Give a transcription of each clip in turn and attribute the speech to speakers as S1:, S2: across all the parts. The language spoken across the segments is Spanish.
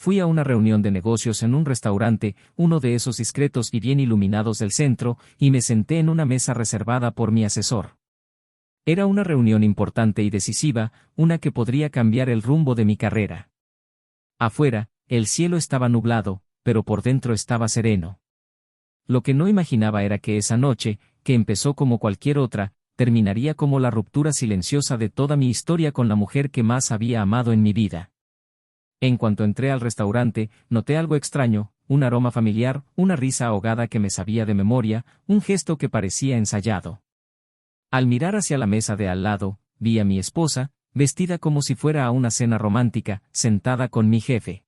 S1: fui a una reunión de negocios en un restaurante, uno de esos discretos y bien iluminados del centro, y me senté en una mesa reservada por mi asesor. Era una reunión importante y decisiva, una que podría cambiar el rumbo de mi carrera. Afuera, el cielo estaba nublado, pero por dentro estaba sereno. Lo que no imaginaba era que esa noche, que empezó como cualquier otra, terminaría como la ruptura silenciosa de toda mi historia con la mujer que más había amado en mi vida. En cuanto entré al restaurante, noté algo extraño, un aroma familiar, una risa ahogada que me sabía de memoria, un gesto que parecía ensayado. Al mirar hacia la mesa de al lado, vi a mi esposa, vestida como si fuera a una cena romántica, sentada con mi jefe.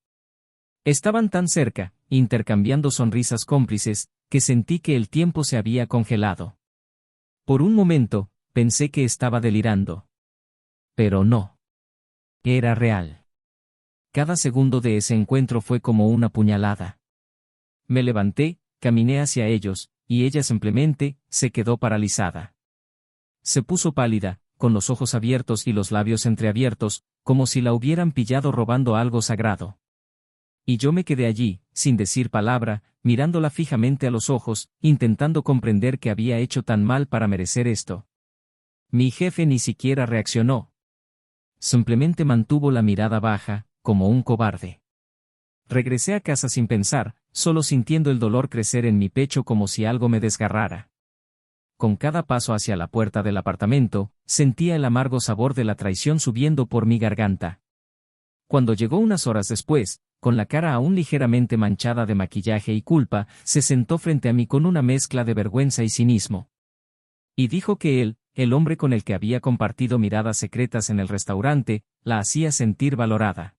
S1: Estaban tan cerca, intercambiando sonrisas cómplices, que sentí que el tiempo se había congelado. Por un momento, pensé que estaba delirando. Pero no. Era real. Cada segundo de ese encuentro fue como una puñalada. Me levanté, caminé hacia ellos, y ella simplemente se quedó paralizada. Se puso pálida, con los ojos abiertos y los labios entreabiertos, como si la hubieran pillado robando algo sagrado. Y yo me quedé allí, sin decir palabra, mirándola fijamente a los ojos, intentando comprender qué había hecho tan mal para merecer esto. Mi jefe ni siquiera reaccionó. Simplemente mantuvo la mirada baja, como un cobarde. Regresé a casa sin pensar, solo sintiendo el dolor crecer en mi pecho como si algo me desgarrara. Con cada paso hacia la puerta del apartamento, sentía el amargo sabor de la traición subiendo por mi garganta. Cuando llegó unas horas después, con la cara aún ligeramente manchada de maquillaje y culpa, se sentó frente a mí con una mezcla de vergüenza y cinismo. Y dijo que él, el hombre con el que había compartido miradas secretas en el restaurante, la hacía sentir valorada.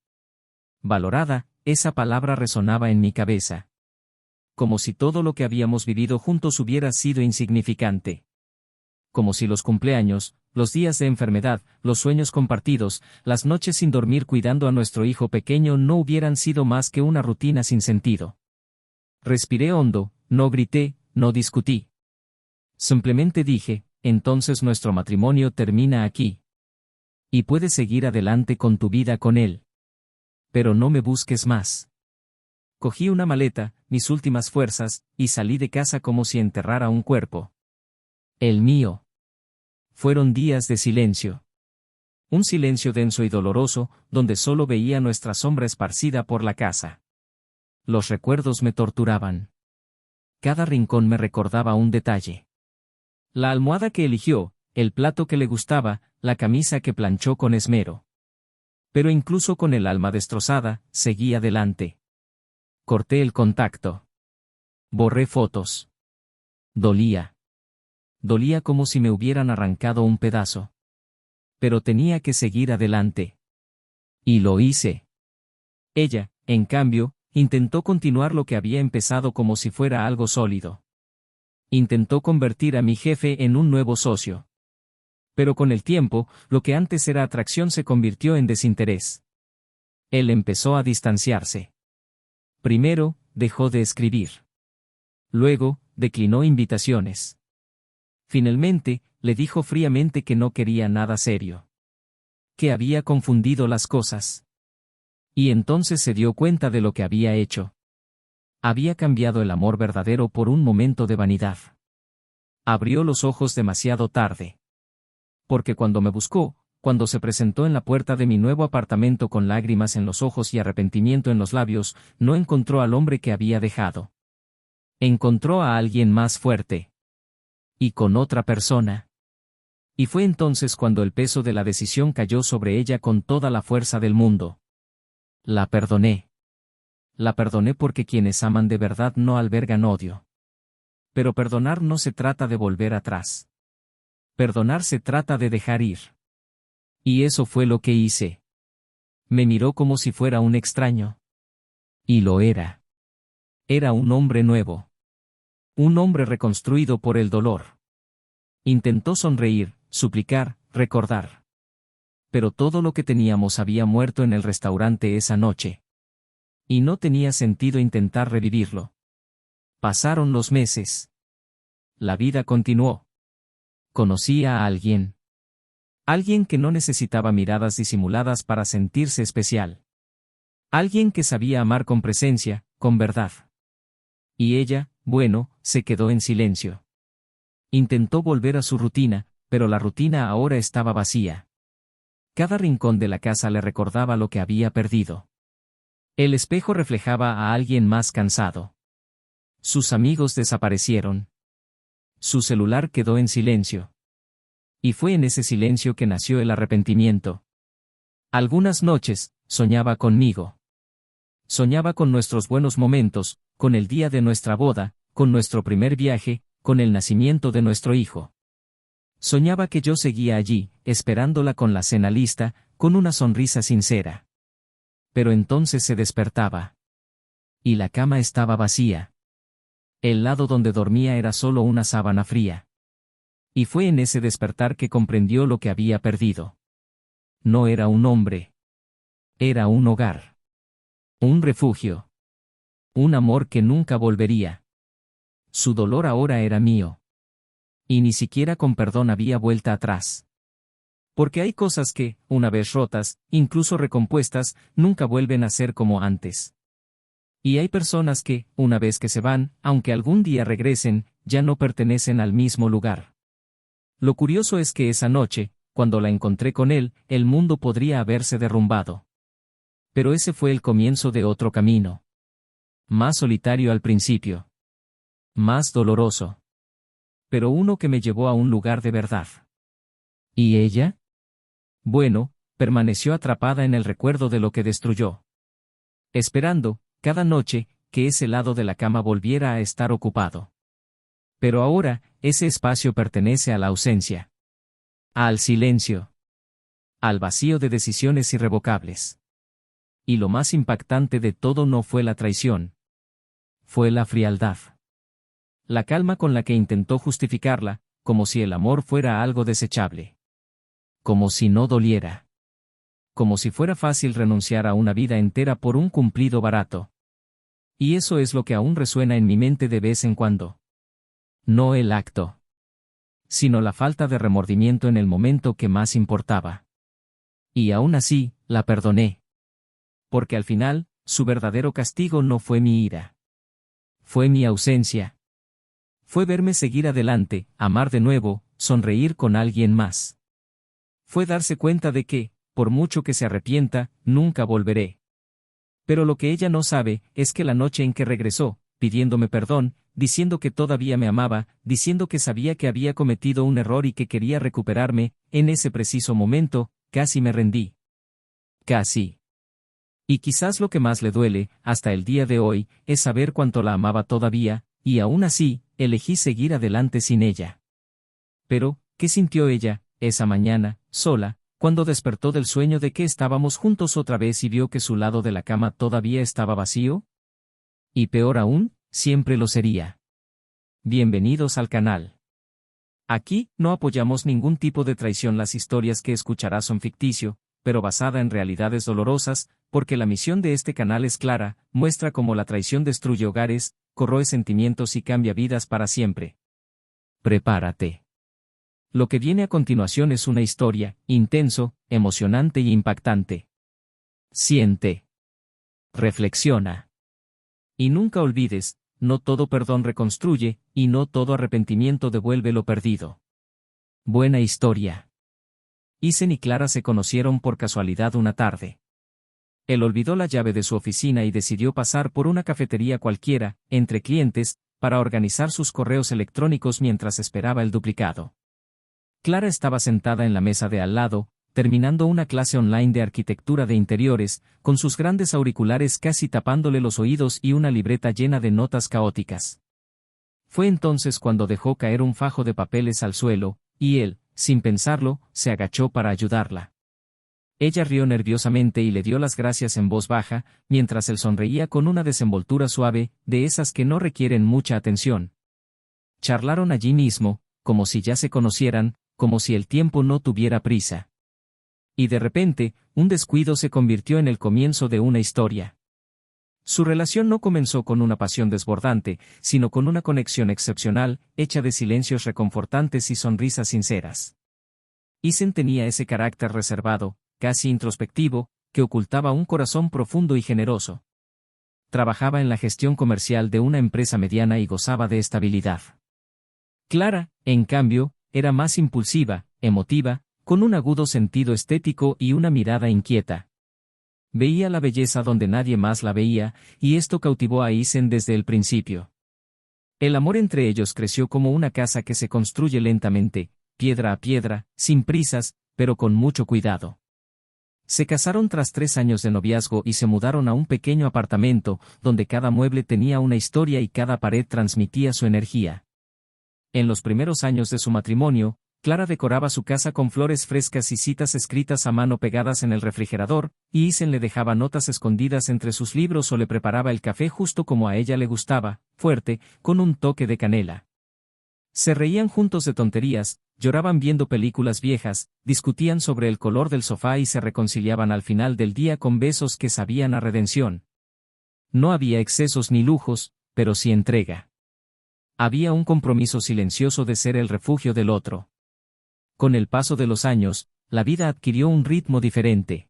S1: Valorada, esa palabra resonaba en mi cabeza. Como si todo lo que habíamos vivido juntos hubiera sido insignificante. Como si los cumpleaños, los días de enfermedad, los sueños compartidos, las noches sin dormir cuidando a nuestro hijo pequeño no hubieran sido más que una rutina sin sentido. Respiré hondo, no grité, no discutí. Simplemente dije, entonces nuestro matrimonio termina aquí. Y puedes seguir adelante con tu vida con él. Pero no me busques más. Cogí una maleta, mis últimas fuerzas, y salí de casa como si enterrara un cuerpo. El mío. Fueron días de silencio. Un silencio denso y doloroso, donde solo veía nuestra sombra esparcida por la casa. Los recuerdos me torturaban. Cada rincón me recordaba un detalle. La almohada que eligió, el plato que le gustaba, la camisa que planchó con esmero. Pero incluso con el alma destrozada, seguí adelante. Corté el contacto. Borré fotos. Dolía. Dolía como si me hubieran arrancado un pedazo. Pero tenía que seguir adelante. Y lo hice. Ella, en cambio, intentó continuar lo que había empezado como si fuera algo sólido. Intentó convertir a mi jefe en un nuevo socio. Pero con el tiempo, lo que antes era atracción se convirtió en desinterés. Él empezó a distanciarse. Primero, dejó de escribir. Luego, declinó invitaciones. Finalmente, le dijo fríamente que no quería nada serio. Que había confundido las cosas. Y entonces se dio cuenta de lo que había hecho. Había cambiado el amor verdadero por un momento de vanidad. Abrió los ojos demasiado tarde. Porque cuando me buscó, cuando se presentó en la puerta de mi nuevo apartamento con lágrimas en los ojos y arrepentimiento en los labios, no encontró al hombre que había dejado. Encontró a alguien más fuerte. Y con otra persona. Y fue entonces cuando el peso de la decisión cayó sobre ella con toda la fuerza del mundo. La perdoné. La perdoné porque quienes aman de verdad no albergan odio. Pero perdonar no se trata de volver atrás. Perdonar se trata de dejar ir. Y eso fue lo que hice. Me miró como si fuera un extraño. Y lo era. Era un hombre nuevo. Un hombre reconstruido por el dolor. Intentó sonreír, suplicar, recordar. Pero todo lo que teníamos había muerto en el restaurante esa noche. Y no tenía sentido intentar revivirlo. Pasaron los meses. La vida continuó. Conocí a alguien. Alguien que no necesitaba miradas disimuladas para sentirse especial. Alguien que sabía amar con presencia, con verdad. Y ella, bueno, se quedó en silencio. Intentó volver a su rutina, pero la rutina ahora estaba vacía. Cada rincón de la casa le recordaba lo que había perdido. El espejo reflejaba a alguien más cansado. Sus amigos desaparecieron. Su celular quedó en silencio. Y fue en ese silencio que nació el arrepentimiento. Algunas noches, soñaba conmigo. Soñaba con nuestros buenos momentos, con el día de nuestra boda, con nuestro primer viaje, con el nacimiento de nuestro hijo. Soñaba que yo seguía allí, esperándola con la cena lista, con una sonrisa sincera. Pero entonces se despertaba. Y la cama estaba vacía. El lado donde dormía era solo una sábana fría. Y fue en ese despertar que comprendió lo que había perdido. No era un hombre. Era un hogar. Un refugio. Un amor que nunca volvería. Su dolor ahora era mío. Y ni siquiera con perdón había vuelta atrás. Porque hay cosas que, una vez rotas, incluso recompuestas, nunca vuelven a ser como antes. Y hay personas que, una vez que se van, aunque algún día regresen, ya no pertenecen al mismo lugar. Lo curioso es que esa noche, cuando la encontré con él, el mundo podría haberse derrumbado. Pero ese fue el comienzo de otro camino. Más solitario al principio. Más doloroso. Pero uno que me llevó a un lugar de verdad. ¿Y ella? Bueno, permaneció atrapada en el recuerdo de lo que destruyó. Esperando, cada noche, que ese lado de la cama volviera a estar ocupado. Pero ahora, ese espacio pertenece a la ausencia. Al silencio. Al vacío de decisiones irrevocables. Y lo más impactante de todo no fue la traición. Fue la frialdad. La calma con la que intentó justificarla, como si el amor fuera algo desechable. Como si no doliera. Como si fuera fácil renunciar a una vida entera por un cumplido barato. Y eso es lo que aún resuena en mi mente de vez en cuando. No el acto. Sino la falta de remordimiento en el momento que más importaba. Y aún así, la perdoné. Porque al final, su verdadero castigo no fue mi ira. Fue mi ausencia. Fue verme seguir adelante, amar de nuevo, sonreír con alguien más. Fue darse cuenta de que, por mucho que se arrepienta, nunca volveré. Pero lo que ella no sabe, es que la noche en que regresó, pidiéndome perdón, diciendo que todavía me amaba, diciendo que sabía que había cometido un error y que quería recuperarme, en ese preciso momento, casi me rendí. Casi. Y quizás lo que más le duele, hasta el día de hoy, es saber cuánto la amaba todavía, y aún así, elegí seguir adelante sin ella. Pero, ¿qué sintió ella, esa mañana, sola, cuando despertó del sueño de que estábamos juntos otra vez y vio que su lado de la cama todavía estaba vacío? Y peor aún, siempre lo sería. Bienvenidos al canal. Aquí, no apoyamos ningún tipo de traición. Las historias que escucharás son ficticio, pero basada en realidades dolorosas, porque la misión de este canal es clara, muestra cómo la traición destruye hogares, corroe sentimientos y cambia vidas para siempre. Prepárate. Lo que viene a continuación es una historia, intenso, emocionante y impactante. Siente. Reflexiona. Y nunca olvides, no todo perdón reconstruye, y no todo arrepentimiento devuelve lo perdido. Buena historia. Isen y Clara se conocieron por casualidad una tarde. Él olvidó la llave de su oficina y decidió pasar por una cafetería cualquiera, entre clientes, para organizar sus correos electrónicos mientras esperaba el duplicado. Clara estaba sentada en la mesa de al lado, terminando una clase online de arquitectura de interiores, con sus grandes auriculares casi tapándole los oídos y una libreta llena de notas caóticas. Fue entonces cuando dejó caer un fajo de papeles al suelo, y él, sin pensarlo, se agachó para ayudarla. Ella rió nerviosamente y le dio las gracias en voz baja, mientras él sonreía con una desenvoltura suave, de esas que no requieren mucha atención. Charlaron allí mismo, como si ya se conocieran, como si el tiempo no tuviera prisa. Y de repente, un descuido se convirtió en el comienzo de una historia. Su relación no comenzó con una pasión desbordante, sino con una conexión excepcional, hecha de silencios reconfortantes y sonrisas sinceras. Isen tenía ese carácter reservado, casi introspectivo, que ocultaba un corazón profundo y generoso. Trabajaba en la gestión comercial de una empresa mediana y gozaba de estabilidad. Clara, en cambio, era más impulsiva, emotiva, con un agudo sentido estético y una mirada inquieta. Veía la belleza donde nadie más la veía, y esto cautivó a Isen desde el principio. El amor entre ellos creció como una casa que se construye lentamente, piedra a piedra, sin prisas, pero con mucho cuidado. Se casaron tras 3 años de noviazgo y se mudaron a un pequeño apartamento, donde cada mueble tenía una historia y cada pared transmitía su energía. En los primeros años de su matrimonio, Clara decoraba su casa con flores frescas y citas escritas a mano pegadas en el refrigerador, y Isen le dejaba notas escondidas entre sus libros o le preparaba el café justo como a ella le gustaba, fuerte, con un toque de canela. Se reían juntos de tonterías, lloraban viendo películas viejas, discutían sobre el color del sofá y se reconciliaban al final del día con besos que sabían a redención. No había excesos ni lujos, pero sí entrega. Había un compromiso silencioso de ser el refugio del otro. Con el paso de los años, la vida adquirió un ritmo diferente.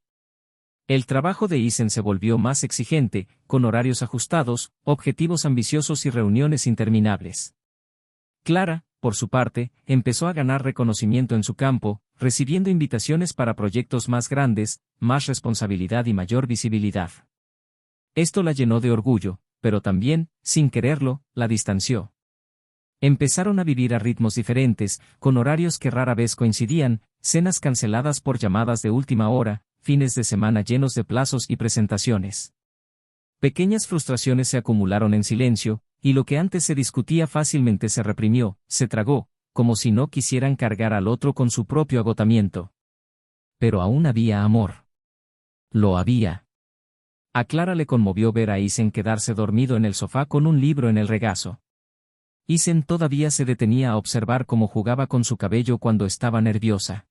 S1: El trabajo de Isen se volvió más exigente, con horarios ajustados, objetivos ambiciosos y reuniones interminables. Clara, por su parte, empezó a ganar reconocimiento en su campo, recibiendo invitaciones para proyectos más grandes, más responsabilidad y mayor visibilidad. Esto la llenó de orgullo, pero también, sin quererlo, la distanció. Empezaron a vivir a ritmos diferentes, con horarios que rara vez coincidían, cenas canceladas por llamadas de última hora, fines de semana llenos de plazos y presentaciones. Pequeñas frustraciones se acumularon en silencio, y lo que antes se discutía fácilmente se reprimió, se tragó, como si no quisieran cargar al otro con su propio agotamiento. Pero aún había amor. Lo había. A Clara le conmovió ver a Isen quedarse dormido en el sofá con un libro en el regazo. Isen todavía se detenía a observar cómo jugaba con su cabello cuando estaba nerviosa.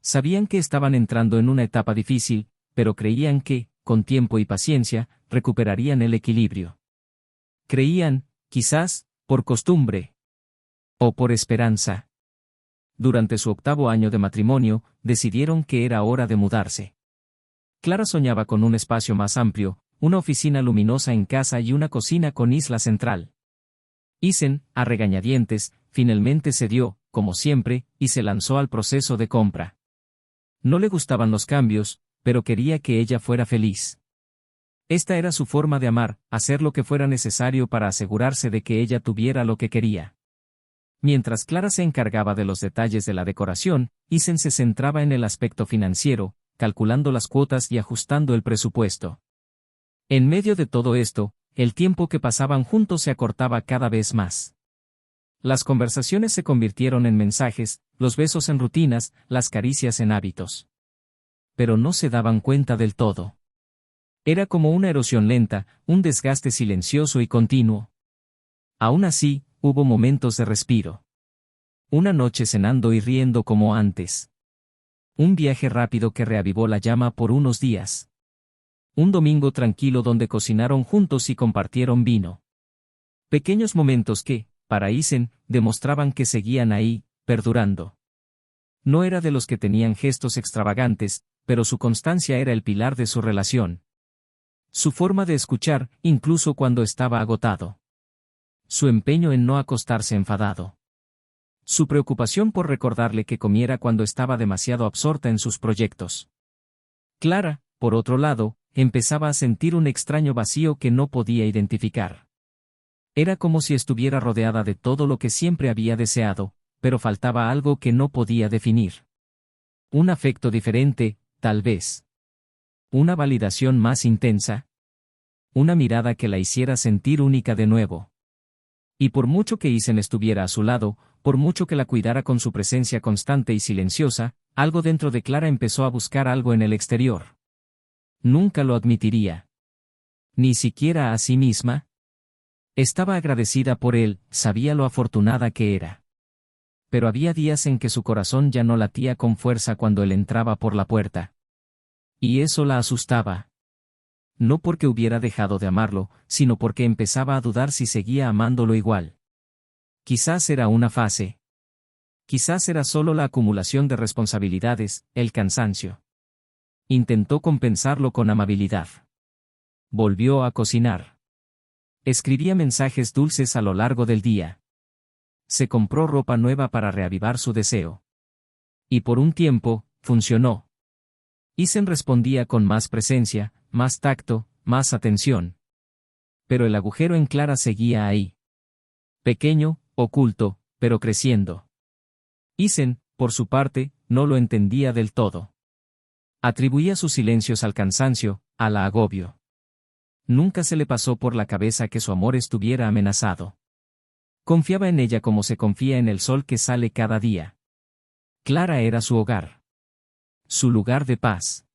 S1: Sabían que estaban entrando en una etapa difícil, pero creían que, con tiempo y paciencia, recuperarían el equilibrio. Creían, quizás, por costumbre. O por esperanza. Durante su 8º año de matrimonio, decidieron que era hora de mudarse. Clara soñaba con un espacio más amplio, una oficina luminosa en casa y una cocina con isla central. Isen, a regañadientes, finalmente cedió, como siempre, y se lanzó al proceso de compra. No le gustaban los cambios, pero quería que ella fuera feliz. Esta era su forma de amar, hacer lo que fuera necesario para asegurarse de que ella tuviera lo que quería. Mientras Clara se encargaba de los detalles de la decoración, Isen se centraba en el aspecto financiero, calculando las cuotas y ajustando el presupuesto. En medio de todo esto, el tiempo que pasaban juntos se acortaba cada vez más. Las conversaciones se convirtieron en mensajes, los besos en rutinas, las caricias en hábitos. Pero no se daban cuenta del todo. Era como una erosión lenta, un desgaste silencioso y continuo. Aún así, hubo momentos de respiro. Una noche cenando y riendo como antes. Un viaje rápido que reavivó la llama por unos días. Un domingo tranquilo donde cocinaron juntos y compartieron vino. Pequeños momentos que, para Isen, demostraban que seguían ahí, perdurando. No era de los que tenían gestos extravagantes, pero su constancia era el pilar de su relación. Su forma de escuchar, incluso cuando estaba agotado. Su empeño en no acostarse enfadado. Su preocupación por recordarle que comiera cuando estaba demasiado absorta en sus proyectos. Clara, por otro lado, empezaba a sentir un extraño vacío que no podía identificar. Era como si estuviera rodeada de todo lo que siempre había deseado, pero faltaba algo que no podía definir. Un afecto diferente, tal vez. Una validación más intensa. Una mirada que la hiciera sentir única de nuevo. Y por mucho que Isen estuviera a su lado, por mucho que la cuidara con su presencia constante y silenciosa, algo dentro de Clara empezó a buscar algo en el exterior. Nunca lo admitiría. Ni siquiera a sí misma. Estaba agradecida por él, sabía lo afortunada que era. Pero había días en que su corazón ya no latía con fuerza cuando él entraba por la puerta. Y eso la asustaba. No porque hubiera dejado de amarlo, sino porque empezaba a dudar si seguía amándolo igual. Quizás era una fase. Quizás era solo la acumulación de responsabilidades, el cansancio. Intentó compensarlo con amabilidad. Volvió a cocinar. Escribía mensajes dulces a lo largo del día. Se compró ropa nueva para reavivar su deseo. Y por un tiempo, funcionó. Isen respondía con más presencia, más tacto, más atención. Pero el agujero en Clara seguía ahí. Pequeño, oculto, pero creciendo. Isen, por su parte, no lo entendía del todo. Atribuía sus silencios al cansancio, al agobio. Nunca se le pasó por la cabeza que su amor estuviera amenazado. Confiaba en ella como se confía en el sol que sale cada día. Clara era su hogar. Su lugar de paz.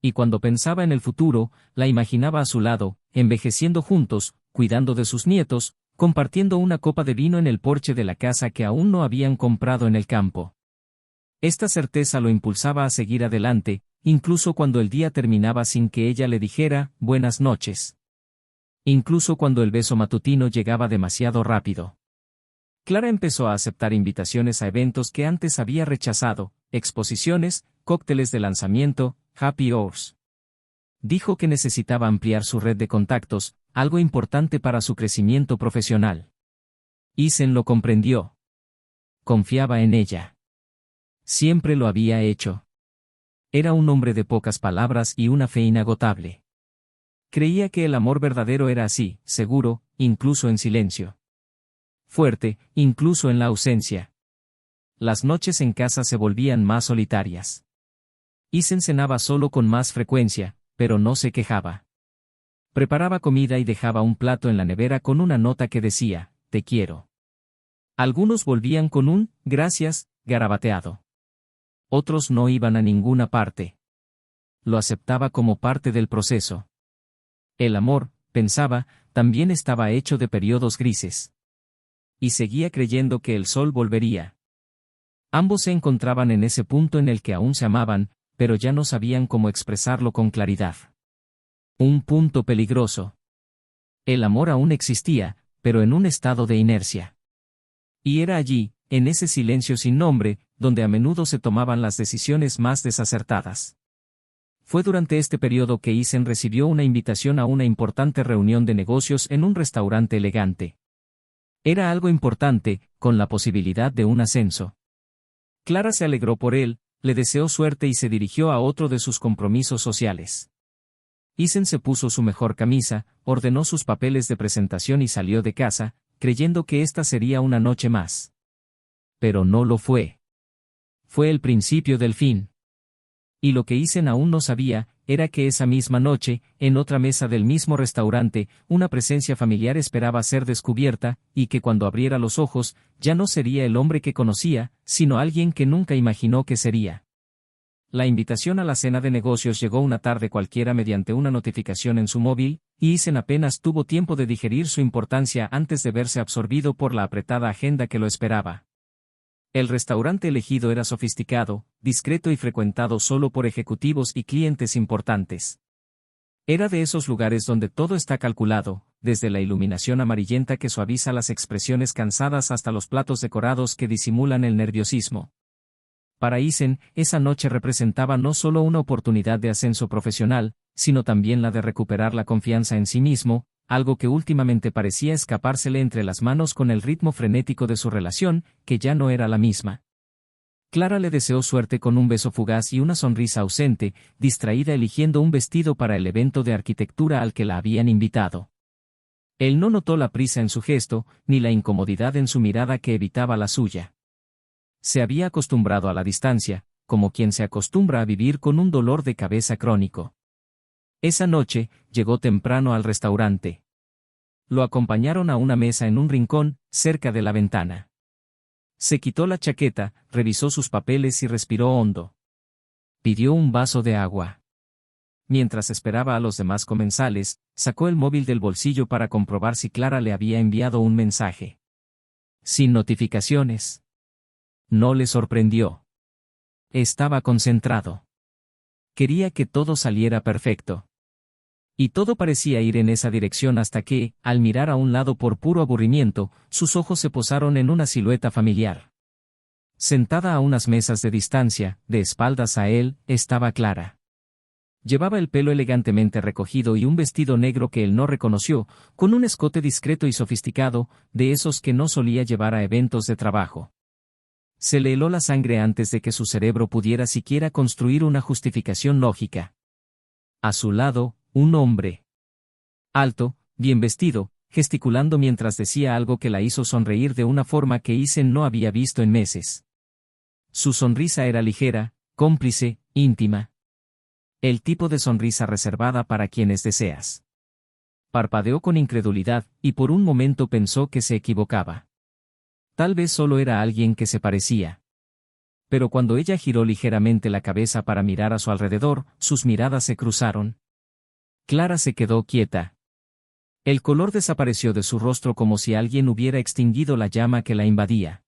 S1: Y cuando pensaba en el futuro, la imaginaba a su lado, envejeciendo juntos, cuidando de sus nietos, compartiendo una copa de vino en el porche de la casa que aún no habían comprado en el campo. Esta certeza lo impulsaba a seguir adelante, incluso cuando el día terminaba sin que ella le dijera buenas noches. Incluso cuando el beso matutino llegaba demasiado rápido. Clara empezó a aceptar invitaciones a eventos que antes había rechazado, exposiciones, cócteles de lanzamiento, happy hours. Dijo que necesitaba ampliar su red de contactos, algo importante para su crecimiento profesional. Isen lo comprendió. Confiaba en ella. Siempre lo había hecho. Era un hombre de pocas palabras y una fe inagotable. Creía que el amor verdadero era así, seguro, incluso en silencio. Fuerte, incluso en la ausencia. Las noches en casa se volvían más solitarias. Isen cenaba solo con más frecuencia, pero no se quejaba. Preparaba comida y dejaba un plato en la nevera con una nota que decía, te quiero. Algunos volvían con un, gracias, garabateado. Otros no iban a ninguna parte. Lo aceptaba como parte del proceso. El amor, pensaba, también estaba hecho de periodos grises. Y seguía creyendo que el sol volvería. Ambos se encontraban en ese punto en el que aún se amaban, pero ya no sabían cómo expresarlo con claridad. Un punto peligroso. El amor aún existía, pero en un estado de inercia. Y era allí, en ese silencio sin nombre, donde a menudo se tomaban las decisiones más desacertadas. Fue durante este periodo que Isen recibió una invitación a una importante reunión de negocios en un restaurante elegante. Era algo importante, con la posibilidad de un ascenso. Clara se alegró por él, le deseó suerte y se dirigió a otro de sus compromisos sociales. Isen se puso su mejor camisa, ordenó sus papeles de presentación y salió de casa, creyendo que esta sería una noche más. Pero no lo fue. Fue el principio del fin. Y lo que Isen aún no sabía, era que esa misma noche, en otra mesa del mismo restaurante, una presencia familiar esperaba ser descubierta, y que cuando abriera los ojos, ya no sería el hombre que conocía, sino alguien que nunca imaginó que sería. La invitación a la cena de negocios llegó una tarde cualquiera mediante una notificación en su móvil, y Isen apenas tuvo tiempo de digerir su importancia antes de verse absorbido por la apretada agenda que lo esperaba. El restaurante elegido era sofisticado, discreto y frecuentado solo por ejecutivos y clientes importantes. Era de esos lugares donde todo está calculado, desde la iluminación amarillenta que suaviza las expresiones cansadas hasta los platos decorados que disimulan el nerviosismo. Para Isen, esa noche representaba no solo una oportunidad de ascenso profesional, sino también la de recuperar la confianza en sí mismo, algo que últimamente parecía escapársele entre las manos con el ritmo frenético de su relación, que ya no era la misma. Clara le deseó suerte con un beso fugaz y una sonrisa ausente, distraída eligiendo un vestido para el evento de arquitectura al que la habían invitado. Él no notó la prisa en su gesto, ni la incomodidad en su mirada que evitaba la suya. Se había acostumbrado a la distancia, como quien se acostumbra a vivir con un dolor de cabeza crónico. Esa noche, llegó temprano al restaurante. Lo acompañaron a una mesa en un rincón, cerca de la ventana. Se quitó la chaqueta, revisó sus papeles y respiró hondo. Pidió un vaso de agua. Mientras esperaba a los demás comensales, sacó el móvil del bolsillo para comprobar si Clara le había enviado un mensaje. Sin notificaciones. No le sorprendió. Estaba concentrado. Quería que todo saliera perfecto. Y todo parecía ir en esa dirección hasta que, al mirar a un lado por puro aburrimiento, sus ojos se posaron en una silueta familiar. Sentada a unas mesas de distancia, de espaldas a él, estaba Clara. Llevaba el pelo elegantemente recogido y un vestido negro que él no reconoció, con un escote discreto y sofisticado, de esos que no solía llevar a eventos de trabajo. Se le heló la sangre antes de que su cerebro pudiera siquiera construir una justificación lógica. A su lado, un hombre. Alto, bien vestido, gesticulando mientras decía algo que la hizo sonreír de una forma que Isen no había visto en meses. Su sonrisa era ligera, cómplice, íntima. El tipo de sonrisa reservada para quienes deseas. Parpadeó con incredulidad, y por un momento pensó que se equivocaba. Tal vez solo era alguien que se parecía. Pero cuando ella giró ligeramente la cabeza para mirar a su alrededor, sus miradas se cruzaron. Clara se quedó quieta. El color desapareció de su rostro como si alguien hubiera extinguido la llama que la invadía.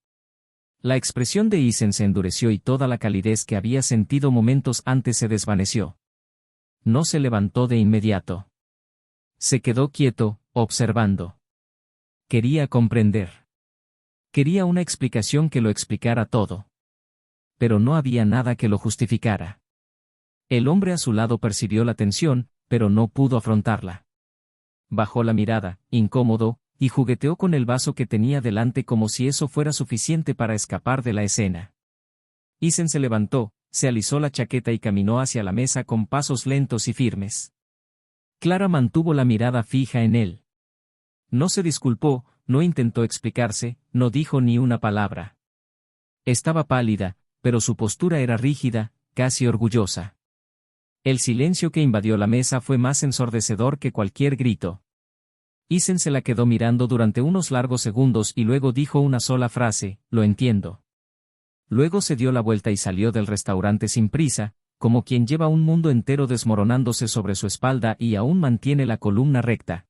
S1: La expresión de Isen se endureció y toda la calidez que había sentido momentos antes se desvaneció. No se levantó de inmediato. Se quedó quieto, observando. Quería comprender. Quería una explicación que lo explicara todo. Pero no había nada que lo justificara. El hombre a su lado percibió la tensión, pero no pudo afrontarla. Bajó la mirada, incómodo, y jugueteó con el vaso que tenía delante como si eso fuera suficiente para escapar de la escena. Isen se levantó, se alisó la chaqueta y caminó hacia la mesa con pasos lentos y firmes. Clara mantuvo la mirada fija en él. No se disculpó, no intentó explicarse, no dijo ni una palabra. Estaba pálida, pero su postura era rígida, casi orgullosa. El silencio que invadió la mesa fue más ensordecedor que cualquier grito. Isen se la quedó mirando durante unos largos segundos y luego dijo una sola frase: «Lo entiendo». Luego se dio la vuelta y salió del restaurante sin prisa, como quien lleva un mundo entero desmoronándose sobre su espalda y aún mantiene la columna recta.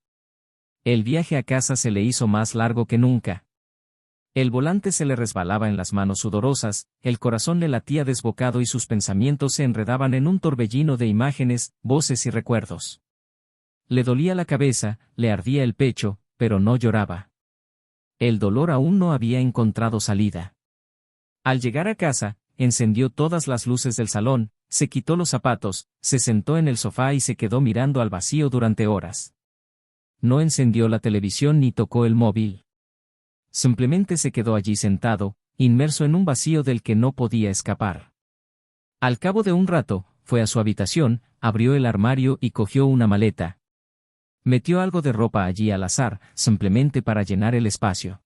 S1: El viaje a casa se le hizo más largo que nunca. El volante se le resbalaba en las manos sudorosas, el corazón le latía desbocado y sus pensamientos se enredaban en un torbellino de imágenes, voces y recuerdos. Le dolía la cabeza, le ardía el pecho, pero no lloraba. El dolor aún no había encontrado salida. Al llegar a casa, encendió todas las luces del salón, se quitó los zapatos, se sentó en el sofá y se quedó mirando al vacío durante horas. No encendió la televisión ni tocó el móvil. Simplemente se quedó allí sentado, inmerso en un vacío del que no podía escapar. Al cabo de un rato, fue a su habitación, abrió el armario y cogió una maleta. Metió algo de ropa allí al azar, simplemente para llenar el espacio.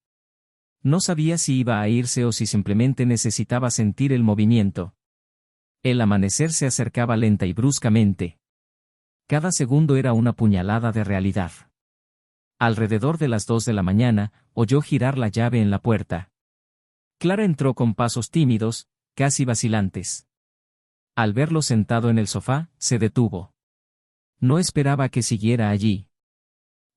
S1: No sabía si iba a irse o si simplemente necesitaba sentir el movimiento. El amanecer se acercaba lenta y bruscamente. Cada segundo era una puñalada de realidad. Alrededor de las 2 de la mañana, oyó girar la llave en la puerta. Clara entró con pasos tímidos, casi vacilantes. Al verlo sentado en el sofá, se detuvo. No esperaba que siguiera allí.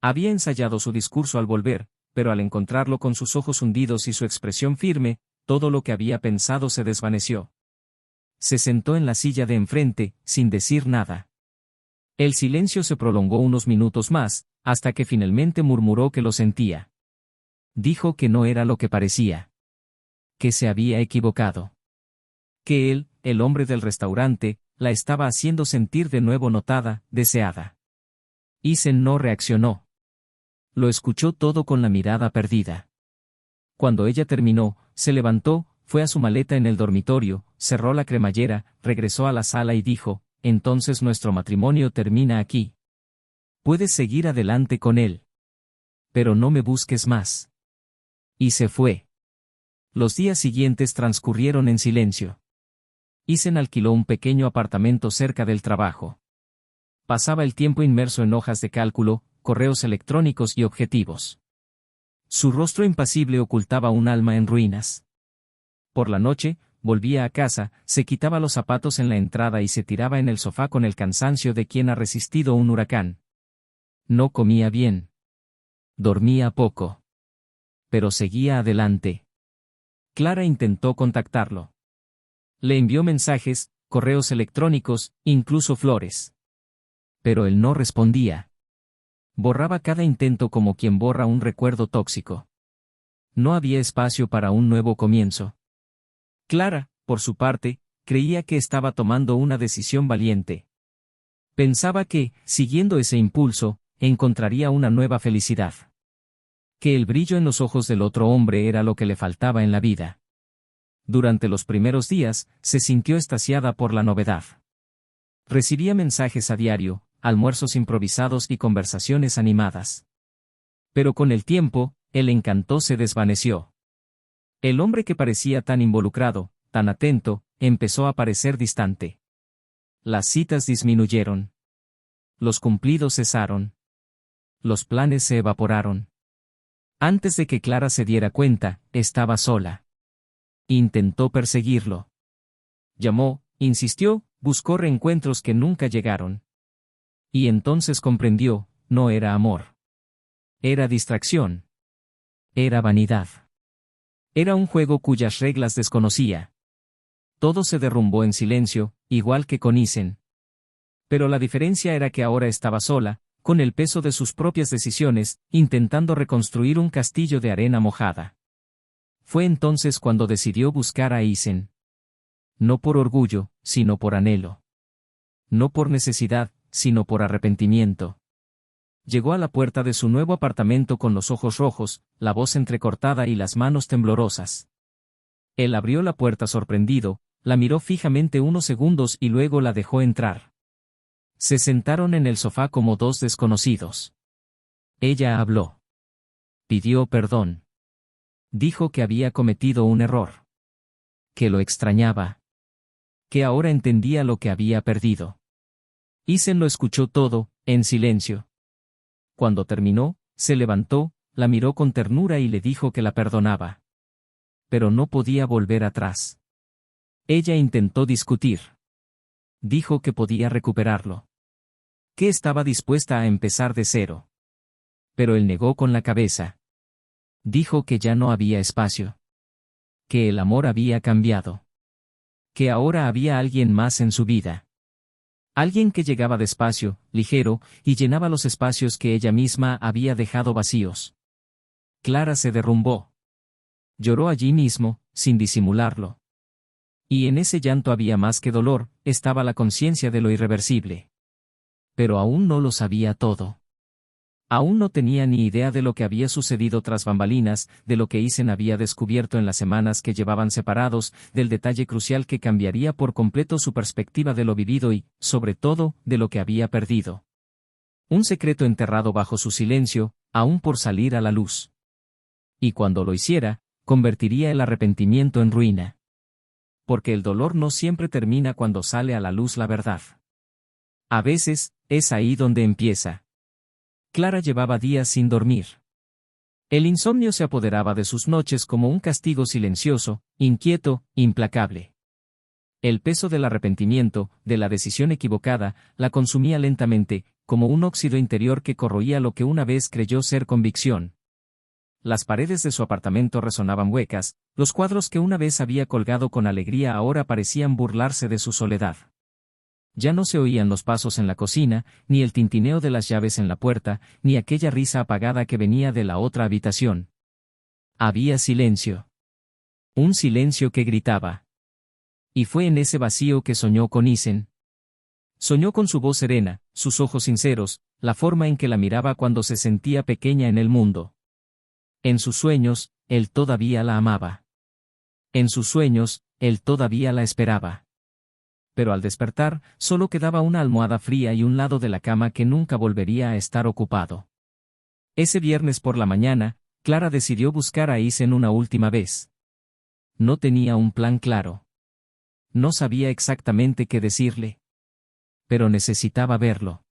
S1: Había ensayado su discurso al volver, pero al encontrarlo con sus ojos hundidos y su expresión firme, todo lo que había pensado se desvaneció. Se sentó en la silla de enfrente, sin decir nada. El silencio se prolongó unos minutos más, hasta que finalmente murmuró que lo sentía. Dijo que no era lo que parecía. Que se había equivocado. Que él, el hombre del restaurante, la estaba haciendo sentir de nuevo notada, deseada. Isen no reaccionó. Lo escuchó todo con la mirada perdida. Cuando ella terminó, se levantó, fue a su maleta en el dormitorio, cerró la cremallera, regresó a la sala y dijo: «Entonces nuestro matrimonio termina aquí. Puedes seguir adelante con él. Pero no me busques más». Y se fue. Los días siguientes transcurrieron en silencio. Isen alquiló un pequeño apartamento cerca del trabajo. Pasaba el tiempo inmerso en hojas de cálculo, correos electrónicos y objetivos. Su rostro impasible ocultaba un alma en ruinas. Por la noche, volvía a casa, se quitaba los zapatos en la entrada y se tiraba en el sofá con el cansancio de quien ha resistido un huracán. No comía bien. Dormía poco. Pero seguía adelante. Clara intentó contactarlo. Le envió mensajes, correos electrónicos, incluso flores. Pero él no respondía. Borraba cada intento como quien borra un recuerdo tóxico. No había espacio para un nuevo comienzo. Clara, por su parte, creía que estaba tomando una decisión valiente. Pensaba que, siguiendo ese impulso, encontraría una nueva felicidad. Que el brillo en los ojos del otro hombre era lo que le faltaba en la vida. Durante los primeros días, se sintió extasiada por la novedad. Recibía mensajes a diario, almuerzos improvisados y conversaciones animadas. Pero con el tiempo, el encanto se desvaneció. El hombre que parecía tan involucrado, tan atento, empezó a parecer distante. Las citas disminuyeron. Los cumplidos cesaron. Los planes se evaporaron. Antes de que Clara se diera cuenta, estaba sola. Intentó perseguirlo. Llamó, insistió, buscó reencuentros que nunca llegaron. Y entonces comprendió, no era amor. Era distracción. Era vanidad. Era un juego cuyas reglas desconocía. Todo se derrumbó en silencio, igual que con Isen. Pero la diferencia era que ahora estaba sola, con el peso de sus propias decisiones, intentando reconstruir un castillo de arena mojada. Fue entonces cuando decidió buscar a Isen. No por orgullo, sino por anhelo. No por necesidad, sino por arrepentimiento. Llegó a la puerta de su nuevo apartamento con los ojos rojos, la voz entrecortada y las manos temblorosas. Él abrió la puerta sorprendido, la miró fijamente unos segundos y luego la dejó entrar. Se sentaron en el sofá como dos desconocidos. Ella habló. Pidió perdón. Dijo que había cometido un error. Que lo extrañaba. Que ahora entendía lo que había perdido. Isen lo escuchó todo, en silencio. Cuando terminó, se levantó, la miró con ternura y le dijo que la perdonaba. Pero no podía volver atrás. Ella intentó discutir. Dijo que podía recuperarlo. Que estaba dispuesta a empezar de cero. Pero él negó con la cabeza. Dijo que ya no había espacio. Que el amor había cambiado. Que ahora había alguien más en su vida. Alguien que llegaba despacio, ligero, y llenaba los espacios que ella misma había dejado vacíos. Clara se derrumbó. Lloró allí mismo, sin disimularlo. Y en ese llanto había más que dolor, estaba la conciencia de lo irreversible. Pero aún no lo sabía todo. Aún no tenía ni idea de lo que había sucedido tras bambalinas, de lo que Isen había descubierto en las semanas que llevaban separados, del detalle crucial que cambiaría por completo su perspectiva de lo vivido y, sobre todo, de lo que había perdido. Un secreto enterrado bajo su silencio, aún por salir a la luz. Y cuando lo hiciera, convertiría el arrepentimiento en ruina. Porque el dolor no siempre termina cuando sale a la luz la verdad. A veces, es ahí donde empieza. Clara llevaba días sin dormir. El insomnio se apoderaba de sus noches como un castigo silencioso, inquieto, implacable. El peso del arrepentimiento, de la decisión equivocada, la consumía lentamente, como un óxido interior que corroía lo que una vez creyó ser convicción. Las paredes de su apartamento resonaban huecas, los cuadros que una vez había colgado con alegría ahora parecían burlarse de su soledad. Ya no se oían los pasos en la cocina, ni el tintineo de las llaves en la puerta, ni aquella risa apagada que venía de la otra habitación. Había silencio. Un silencio que gritaba. Y fue en ese vacío que soñó con Isen. Soñó con su voz serena, sus ojos sinceros, la forma en que la miraba cuando se sentía pequeña en el mundo. En sus sueños, él todavía la amaba. En sus sueños, él todavía la esperaba. Pero al despertar, solo quedaba una almohada fría y un lado de la cama que nunca volvería a estar ocupado. Ese viernes por la mañana, Clara decidió buscar a Isen una última vez. No tenía un plan claro. No sabía exactamente qué decirle. Pero necesitaba verlo.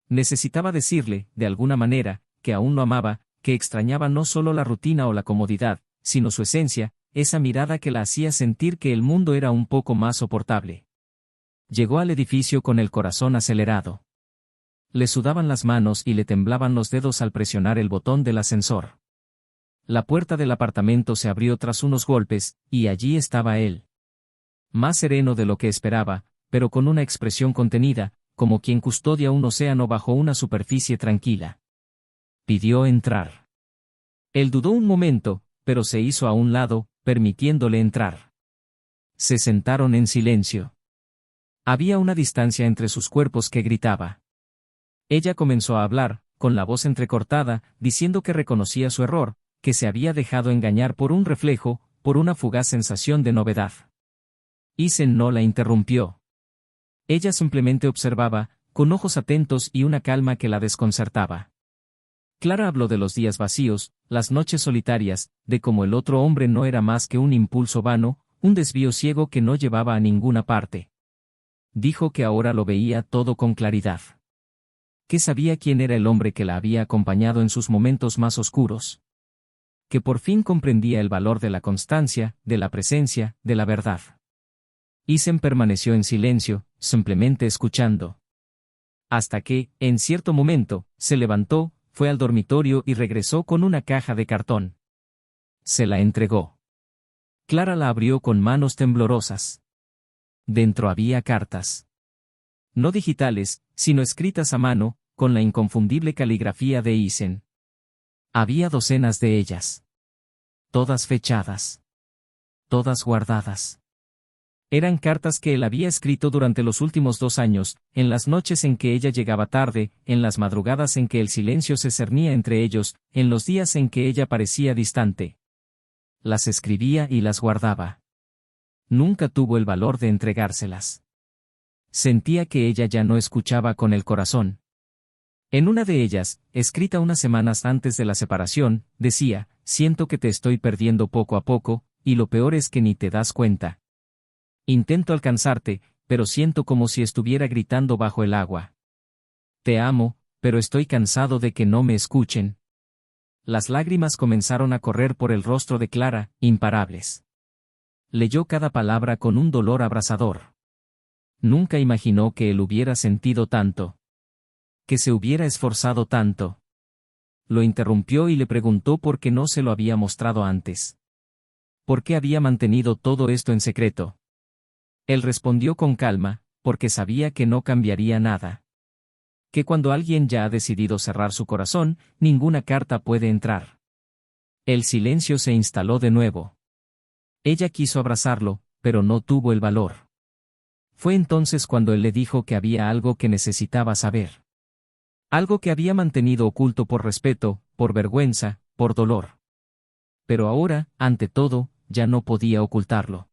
S1: Necesitaba decirle, de alguna manera, que aún lo amaba, que extrañaba no solo la rutina o la comodidad, sino su esencia, esa mirada que la hacía sentir que el mundo era un poco más soportable. Llegó al edificio con el corazón acelerado. Le sudaban las manos y le temblaban los dedos al presionar el botón del ascensor. La puerta del apartamento se abrió tras unos golpes, y allí estaba él. Más sereno de lo que esperaba, pero con una expresión contenida, como quien custodia un océano bajo una superficie tranquila. Pidió entrar. Él dudó un momento, pero se hizo a un lado, permitiéndole entrar. Se sentaron en silencio. Había una distancia entre sus cuerpos que gritaba. Ella comenzó a hablar, con la voz entrecortada, diciendo que reconocía su error, que se había dejado engañar por un reflejo, por una fugaz sensación de novedad. Isen no la interrumpió. Ella simplemente observaba, con ojos atentos y una calma que la desconcertaba. Clara habló de los días vacíos, las noches solitarias, de cómo el otro hombre no era más que un impulso vano, un desvío ciego que no llevaba a ninguna parte. Dijo que ahora lo veía todo con claridad. Que sabía quién era el hombre que la había acompañado en sus momentos más oscuros. Que por fin comprendía el valor de la constancia, de la presencia, de la verdad. Isen permaneció en silencio, simplemente escuchando. Hasta que, en cierto momento, se levantó, fue al dormitorio y regresó con una caja de cartón. Se la entregó. Clara la abrió con manos temblorosas. Dentro había cartas. No digitales, sino escritas a mano, con la inconfundible caligrafía de Isen. Había docenas de ellas. Todas fechadas. Todas guardadas. Eran cartas que él había escrito durante los últimos 2 años, en las noches en que ella llegaba tarde, en las madrugadas en que el silencio se cernía entre ellos, en los días en que ella parecía distante. Las escribía y las guardaba. Nunca tuvo el valor de entregárselas. Sentía que ella ya no escuchaba con el corazón. En una de ellas, escrita unas semanas antes de la separación, decía: «Siento que te estoy perdiendo poco a poco, y lo peor es que ni te das cuenta. Intento alcanzarte, pero siento como si estuviera gritando bajo el agua. Te amo, pero estoy cansado de que no me escuchen». Las lágrimas comenzaron a correr por el rostro de Clara, imparables. Leyó cada palabra con un dolor abrasador. Nunca imaginó que él hubiera sentido tanto. Que se hubiera esforzado tanto. Lo interrumpió y le preguntó por qué no se lo había mostrado antes. ¿Por qué había mantenido todo esto en secreto? Él respondió con calma, porque sabía que no cambiaría nada. Que cuando alguien ya ha decidido cerrar su corazón, ninguna carta puede entrar. El silencio se instaló de nuevo. Ella quiso abrazarlo, pero no tuvo el valor. Fue entonces cuando él le dijo que había algo que necesitaba saber. Algo que había mantenido oculto por respeto, por vergüenza, por dolor. Pero ahora, ante todo, ya no podía ocultarlo.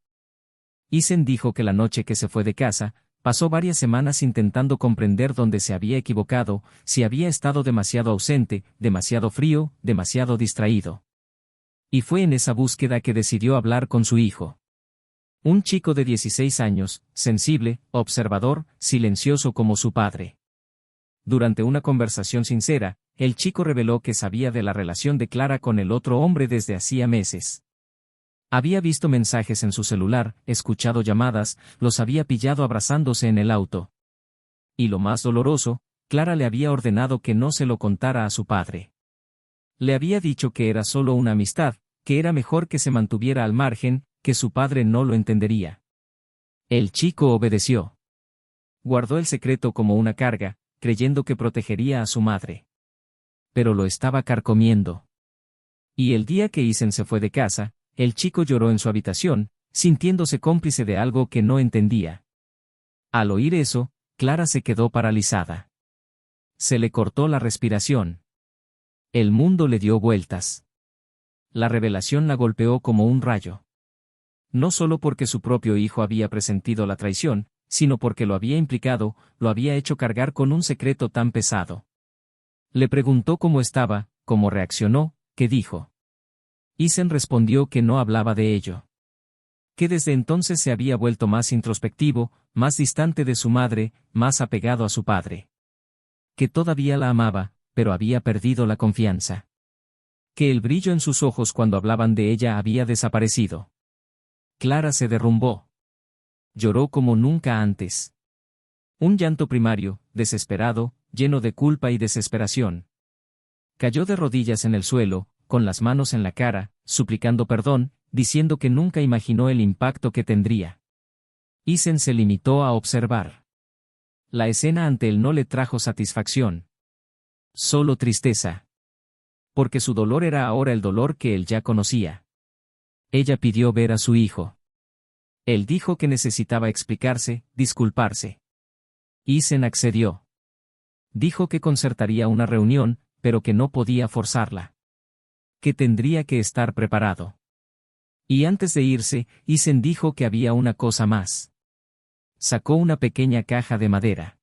S1: Isen dijo que la noche que se fue de casa, pasó varias semanas intentando comprender dónde se había equivocado, si había estado demasiado ausente, demasiado frío, demasiado distraído. Y fue en esa búsqueda que decidió hablar con su hijo. Un chico de 16 años, sensible, observador, silencioso como su padre. Durante una conversación sincera, el chico reveló que sabía de la relación de Clara con el otro hombre desde hacía meses. Había visto mensajes en su celular, escuchado llamadas, los había pillado abrazándose en el auto. Y lo más doloroso, Clara le había ordenado que no se lo contara a su padre. Le había dicho que era solo una amistad, que era mejor que se mantuviera al margen, que su padre no lo entendería. El chico obedeció. Guardó el secreto como una carga, creyendo que protegería a su madre. Pero lo estaba carcomiendo. Y el día que Isen se fue de casa, el chico lloró en su habitación, sintiéndose cómplice de algo que no entendía. Al oír eso, Clara se quedó paralizada. Se le cortó la respiración. El mundo le dio vueltas. La revelación la golpeó como un rayo. No solo porque su propio hijo había presentido la traición, sino porque lo había implicado, lo había hecho cargar con un secreto tan pesado. Le preguntó cómo estaba, cómo reaccionó, qué dijo. Isen respondió que no hablaba de ello. Que desde entonces se había vuelto más introspectivo, más distante de su madre, más apegado a su padre. Que todavía la amaba, pero había perdido la confianza. Que el brillo en sus ojos cuando hablaban de ella había desaparecido. Clara se derrumbó. Lloró como nunca antes. Un llanto primario, desesperado, lleno de culpa y desesperación. Cayó de rodillas en el suelo, con las manos en la cara, suplicando perdón, diciendo que nunca imaginó el impacto que tendría. Isen se limitó a observar. La escena ante él no le trajo satisfacción. Solo tristeza. Porque su dolor era ahora el dolor que él ya conocía. Ella pidió ver a su hijo. Él dijo que necesitaba explicarse, disculparse. Isen accedió. Dijo que concertaría una reunión, pero que no podía forzarla. Que tendría que estar preparado. Y antes de irse, Isen dijo que había una cosa más. Sacó una pequeña caja de madera.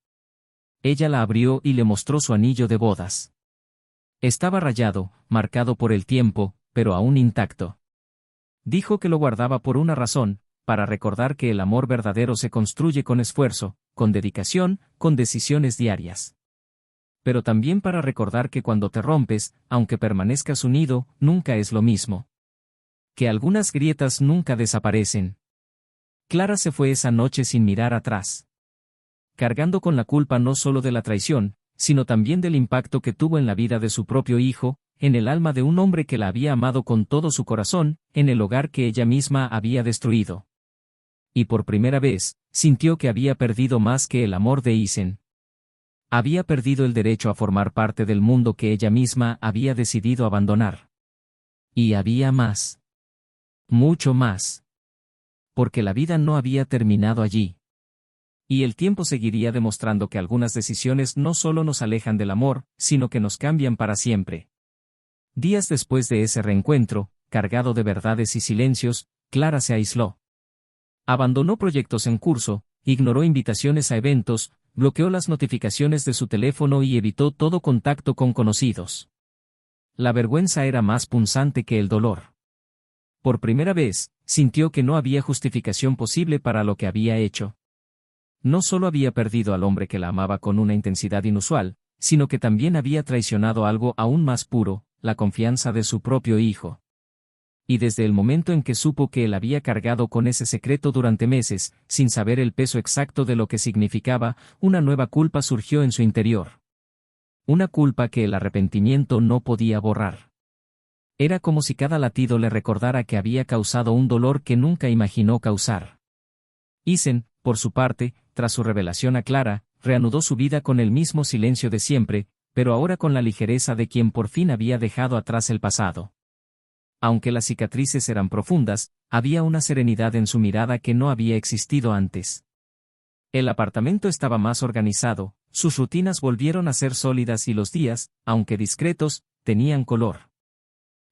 S1: Ella la abrió y le mostró su anillo de bodas. Estaba rayado, marcado por el tiempo, pero aún intacto. Dijo que lo guardaba por una razón, para recordar que el amor verdadero se construye con esfuerzo, con dedicación, con decisiones diarias. Pero también para recordar que cuando te rompes, aunque permanezcas unido, nunca es lo mismo. Que algunas grietas nunca desaparecen. Clara se fue esa noche sin mirar atrás. Cargando con la culpa no solo de la traición, sino también del impacto que tuvo en la vida de su propio hijo, en el alma de un hombre que la había amado con todo su corazón, en el hogar que ella misma había destruido. Y por primera vez, sintió que había perdido más que el amor de Isen. Había perdido el derecho a formar parte del mundo que ella misma había decidido abandonar. Y había más. Mucho más. Porque la vida no había terminado allí. Y el tiempo seguiría demostrando que algunas decisiones no solo nos alejan del amor, sino que nos cambian para siempre. Días después de ese reencuentro, cargado de verdades y silencios, Clara se aisló. Abandonó proyectos en curso, ignoró invitaciones a eventos, bloqueó las notificaciones de su teléfono y evitó todo contacto con conocidos. La vergüenza era más punzante que el dolor. Por primera vez, sintió que no había justificación posible para lo que había hecho. No solo había perdido al hombre que la amaba con una intensidad inusual, sino que también había traicionado algo aún más puro, la confianza de su propio hijo. Y desde el momento en que supo que él había cargado con ese secreto durante meses, sin saber el peso exacto de lo que significaba, una nueva culpa surgió en su interior. Una culpa que el arrepentimiento no podía borrar. Era como si cada latido le recordara que había causado un dolor que nunca imaginó causar. Isen, por su parte, tras su revelación a Clara, reanudó su vida con el mismo silencio de siempre, pero ahora con la ligereza de quien por fin había dejado atrás el pasado. Aunque las cicatrices eran profundas, había una serenidad en su mirada que no había existido antes. El apartamento estaba más organizado, sus rutinas volvieron a ser sólidas y los días, aunque discretos, tenían color.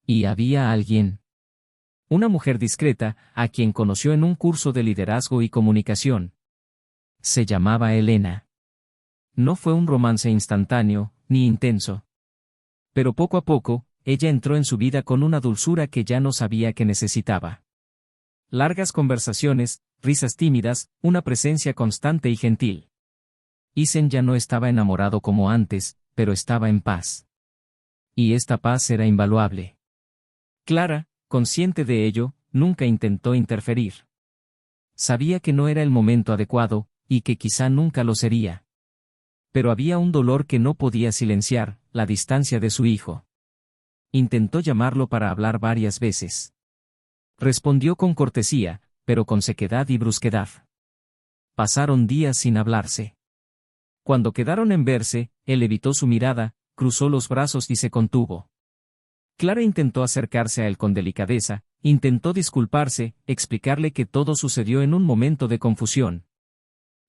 S1: Y había alguien. Una mujer discreta, a quien conoció en un curso de liderazgo y comunicación. Se llamaba Elena. No fue un romance instantáneo, ni intenso. Pero poco a poco, ella entró en su vida con una dulzura que ya no sabía que necesitaba. Largas conversaciones, risas tímidas, una presencia constante y gentil. Isen ya no estaba enamorado como antes, pero estaba en paz. Y esta paz era invaluable. Clara, consciente de ello, nunca intentó interferir. Sabía que no era el momento adecuado, y que quizá nunca lo sería. Pero había un dolor que no podía silenciar, la distancia de su hijo. Intentó llamarlo para hablar varias veces. Respondió con cortesía, pero con sequedad y brusquedad. Pasaron días sin hablarse. Cuando quedaron en verse, él evitó su mirada, cruzó los brazos y se contuvo. Clara intentó acercarse a él con delicadeza, intentó disculparse, explicarle que todo sucedió en un momento de confusión.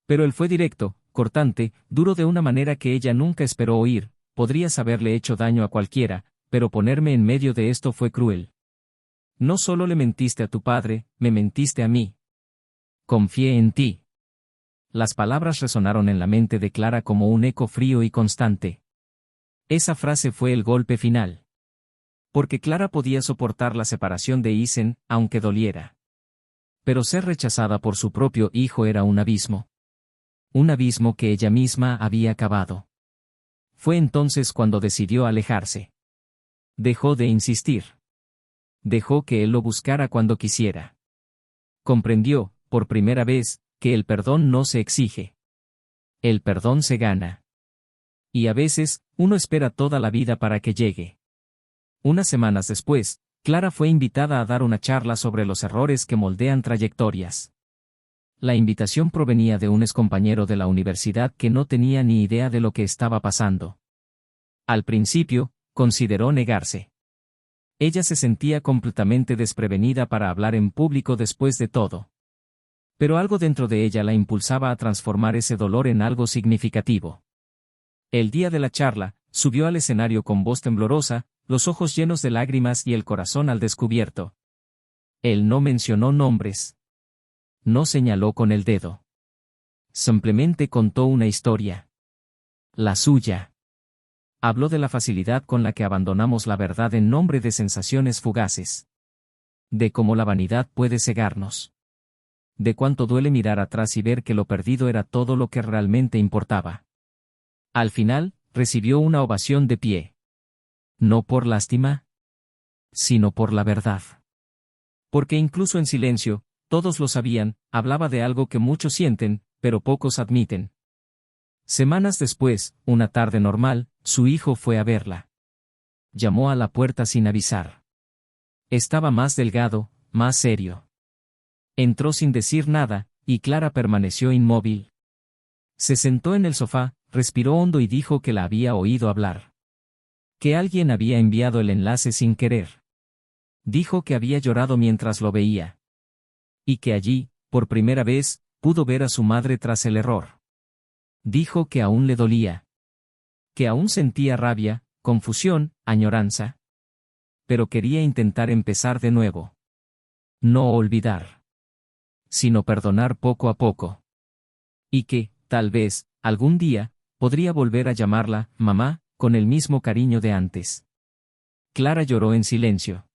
S1: Pero él fue directo, cortante, duro de una manera que ella nunca esperó oír. Podrías haberle hecho daño a cualquiera, pero ponerme en medio de esto fue cruel. No solo le mentiste a tu padre, me mentiste a mí. Confié en ti. Las palabras resonaron en la mente de Clara como un eco frío y constante. Esa frase fue el golpe final. Porque Clara podía soportar la separación de Isen, aunque doliera. Pero ser rechazada por su propio hijo era un abismo. Un abismo que ella misma había cavado. Fue entonces cuando decidió alejarse. Dejó de insistir. Dejó que él lo buscara cuando quisiera. Comprendió, por primera vez, que el perdón no se exige. El perdón se gana. Y a veces, uno espera toda la vida para que llegue. Unas semanas después, Clara fue invitada a dar una charla sobre los errores que moldean trayectorias. La invitación provenía de un excompañero de la universidad que no tenía ni idea de lo que estaba pasando. Al principio, consideró negarse. Ella se sentía completamente desprevenida para hablar en público después de todo. Pero algo dentro de ella la impulsaba a transformar ese dolor en algo significativo. El día de la charla, subió al escenario con voz temblorosa, los ojos llenos de lágrimas y el corazón al descubierto. Él no mencionó nombres. No señaló con el dedo. Simplemente contó una historia. La suya. Habló de la facilidad con la que abandonamos la verdad en nombre de sensaciones fugaces. De cómo la vanidad puede cegarnos. De cuánto duele mirar atrás y ver que lo perdido era todo lo que realmente importaba. Al final, recibió una ovación de pie. No por lástima, sino por la verdad. Porque incluso en silencio, todos lo sabían, hablaba de algo que muchos sienten, pero pocos admiten. Semanas después, una tarde normal, su hijo fue a verla. Llamó a la puerta sin avisar. Estaba más delgado, más serio. Entró sin decir nada, y Clara permaneció inmóvil. Se sentó en el sofá, respiró hondo y dijo que la había oído hablar. Que alguien había enviado el enlace sin querer. Dijo que había llorado mientras lo veía. Y que allí, por primera vez, pudo ver a su madre tras el error. Dijo que aún le dolía. Que aún sentía rabia, confusión, añoranza. Pero quería intentar empezar de nuevo. No olvidar. Sino perdonar poco a poco. Y que, tal vez, algún día, podría volver a llamarla, mamá, con el mismo cariño de antes. Clara lloró en silencio.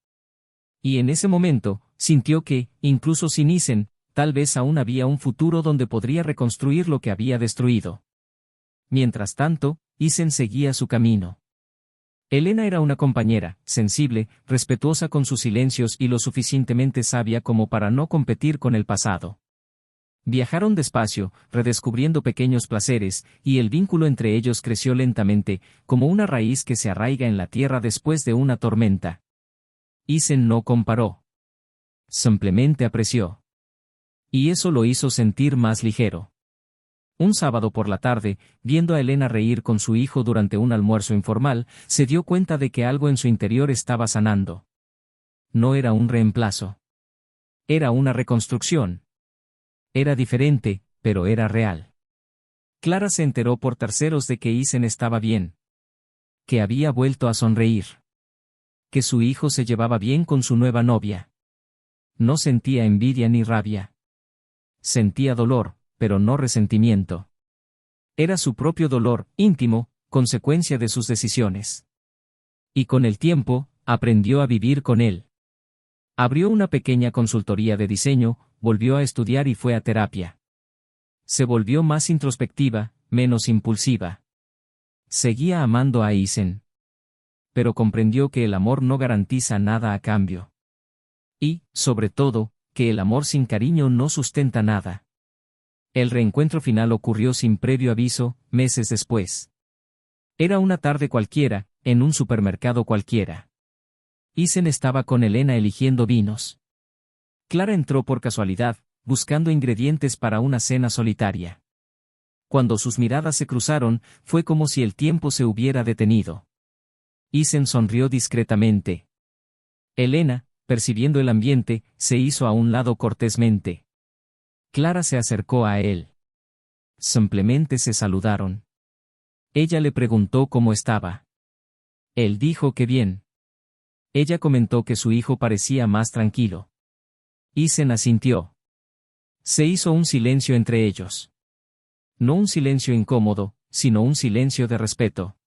S1: Y en ese momento, sintió que, incluso sin Isen, tal vez aún había un futuro donde podría reconstruir lo que había destruido. Mientras tanto, Isen seguía su camino. Elena era una compañera, sensible, respetuosa con sus silencios y lo suficientemente sabia como para no competir con el pasado. Viajaron despacio, redescubriendo pequeños placeres, y el vínculo entre ellos creció lentamente, como una raíz que se arraiga en la tierra después de una tormenta. Isen no comparó. Simplemente apreció. Y eso lo hizo sentir más ligero. Un sábado por la tarde, viendo a Elena reír con su hijo durante un almuerzo informal, se dio cuenta de que algo en su interior estaba sanando. No era un reemplazo. Era una reconstrucción. Era diferente, pero era real. Clara se enteró por terceros de que Isen estaba bien. Que había vuelto a sonreír. Que su hijo se llevaba bien con su nueva novia. No sentía envidia ni rabia. Sentía dolor, pero no resentimiento. Era su propio dolor, íntimo, consecuencia de sus decisiones. Y con el tiempo, aprendió a vivir con él. Abrió una pequeña consultoría de diseño, volvió a estudiar y fue a terapia. Se volvió más introspectiva, menos impulsiva. Seguía amando a Isen. Pero comprendió que el amor no garantiza nada a cambio. Y, sobre todo, que el amor sin cariño no sustenta nada. El reencuentro final ocurrió sin previo aviso, meses después. Era una tarde cualquiera, en un supermercado cualquiera. Isen estaba con Elena eligiendo vinos. Clara entró por casualidad, buscando ingredientes para una cena solitaria. Cuando sus miradas se cruzaron, fue como si el tiempo se hubiera detenido. Isen sonrió discretamente. Elena, percibiendo el ambiente, se hizo a un lado cortésmente. Clara se acercó a él. Simplemente se saludaron. Ella le preguntó cómo estaba. Él dijo que bien. Ella comentó que su hijo parecía más tranquilo. Isen asintió. Se hizo un silencio entre ellos. No un silencio incómodo, sino un silencio de respeto.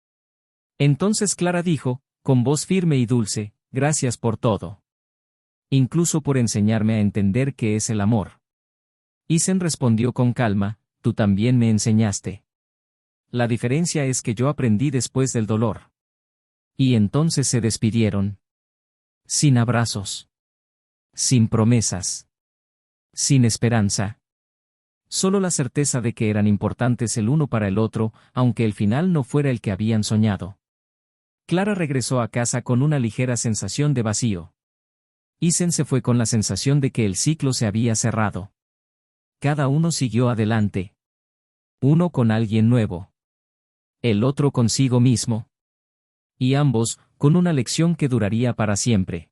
S1: Entonces Clara dijo, con voz firme y dulce, gracias por todo. Incluso por enseñarme a entender qué es el amor. Isen respondió con calma, tú también me enseñaste. La diferencia es que yo aprendí después del dolor. Y entonces se despidieron. Sin abrazos. Sin promesas. Sin esperanza. Solo la certeza de que eran importantes el uno para el otro, aunque el final no fuera el que habían soñado. Clara regresó a casa con una ligera sensación de vacío. Isen se fue con la sensación de que el ciclo se había cerrado. Cada uno siguió adelante. Uno con alguien nuevo. El otro consigo mismo. Y ambos, con una lección que duraría para siempre.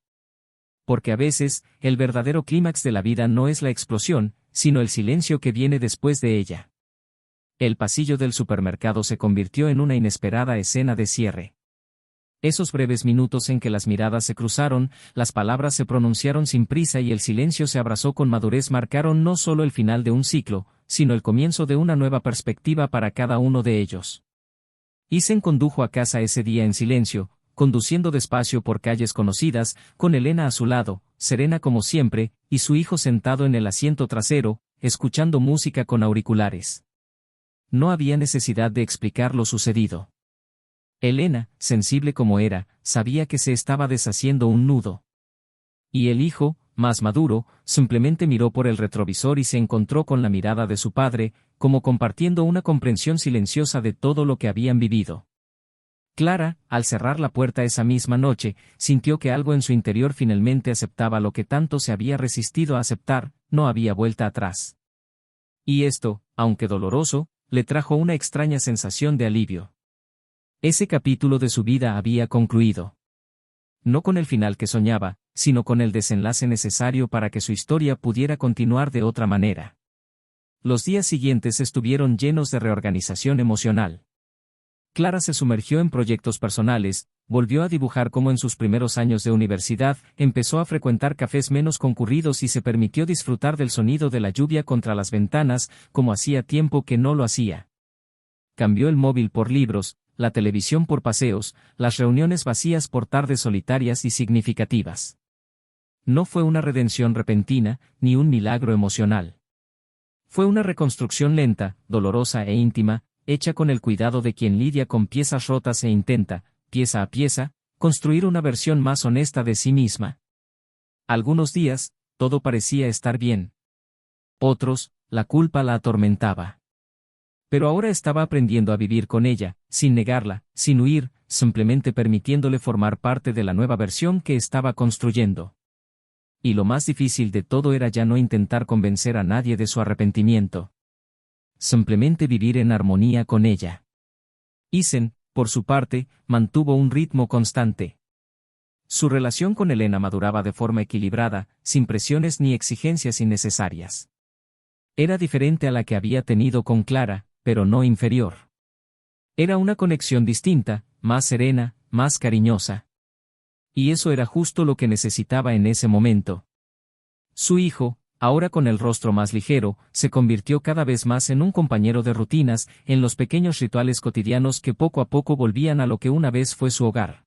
S1: Porque a veces, el verdadero clímax de la vida no es la explosión, sino el silencio que viene después de ella. El pasillo del supermercado se convirtió en una inesperada escena de cierre. Esos breves minutos en que las miradas se cruzaron, las palabras se pronunciaron sin prisa y el silencio se abrazó con madurez marcaron no solo el final de un ciclo, sino el comienzo de una nueva perspectiva para cada uno de ellos. Isen condujo a casa ese día en silencio, conduciendo despacio por calles conocidas, con Elena a su lado, serena como siempre, y su hijo sentado en el asiento trasero, escuchando música con auriculares. No había necesidad de explicar lo sucedido. Elena, sensible como era, sabía que se estaba deshaciendo un nudo. Y el hijo, más maduro, simplemente miró por el retrovisor y se encontró con la mirada de su padre, como compartiendo una comprensión silenciosa de todo lo que habían vivido. Clara, al cerrar la puerta esa misma noche, sintió que algo en su interior finalmente aceptaba lo que tanto se había resistido a aceptar, no había vuelta atrás. Y esto, aunque doloroso, le trajo una extraña sensación de alivio. Ese capítulo de su vida había concluido. No con el final que soñaba, sino con el desenlace necesario para que su historia pudiera continuar de otra manera. Los días siguientes estuvieron llenos de reorganización emocional. Clara se sumergió en proyectos personales, volvió a dibujar como en sus primeros años de universidad, empezó a frecuentar cafés menos concurridos y se permitió disfrutar del sonido de la lluvia contra las ventanas, como hacía tiempo que no lo hacía. Cambió el móvil por libros, la televisión por paseos, las reuniones vacías por tardes solitarias y significativas. No fue una redención repentina, ni un milagro emocional. Fue una reconstrucción lenta, dolorosa e íntima, hecha con el cuidado de quien lidia con piezas rotas e intenta, pieza a pieza, construir una versión más honesta de sí misma. Algunos días, todo parecía estar bien. Otros, la culpa la atormentaba. Pero ahora estaba aprendiendo a vivir con ella, sin negarla, sin huir, simplemente permitiéndole formar parte de la nueva versión que estaba construyendo. Y lo más difícil de todo era ya no intentar convencer a nadie de su arrepentimiento. Simplemente vivir en armonía con ella. Isen, por su parte, mantuvo un ritmo constante. Su relación con Elena maduraba de forma equilibrada, sin presiones ni exigencias innecesarias. Era diferente a la que había tenido con Clara, pero no inferior. Era una conexión distinta, más serena, más cariñosa. Y eso era justo lo que necesitaba en ese momento. Su hijo, ahora con el rostro más ligero, se convirtió cada vez más en un compañero de rutinas, en los pequeños rituales cotidianos que poco a poco volvían a lo que una vez fue su hogar.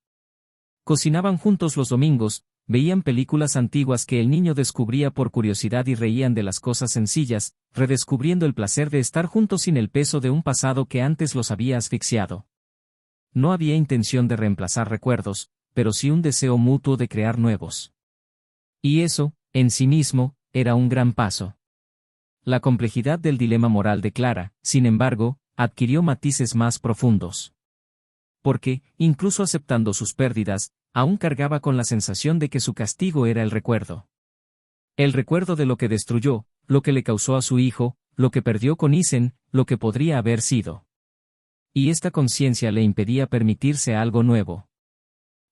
S1: Cocinaban juntos los domingos, veían películas antiguas que el niño descubría por curiosidad y reían de las cosas sencillas, redescubriendo el placer de estar juntos sin el peso de un pasado que antes los había asfixiado. No había intención de reemplazar recuerdos, pero sí un deseo mutuo de crear nuevos. Y eso, en sí mismo, era un gran paso. La complejidad del dilema moral de Clara, sin embargo, adquirió matices más profundos. Porque, incluso aceptando sus pérdidas, aún cargaba con la sensación de que su castigo era el recuerdo. El recuerdo de lo que destruyó, lo que le causó a su hijo, lo que perdió con Isen, lo que podría haber sido. Y esta conciencia le impedía permitirse algo nuevo.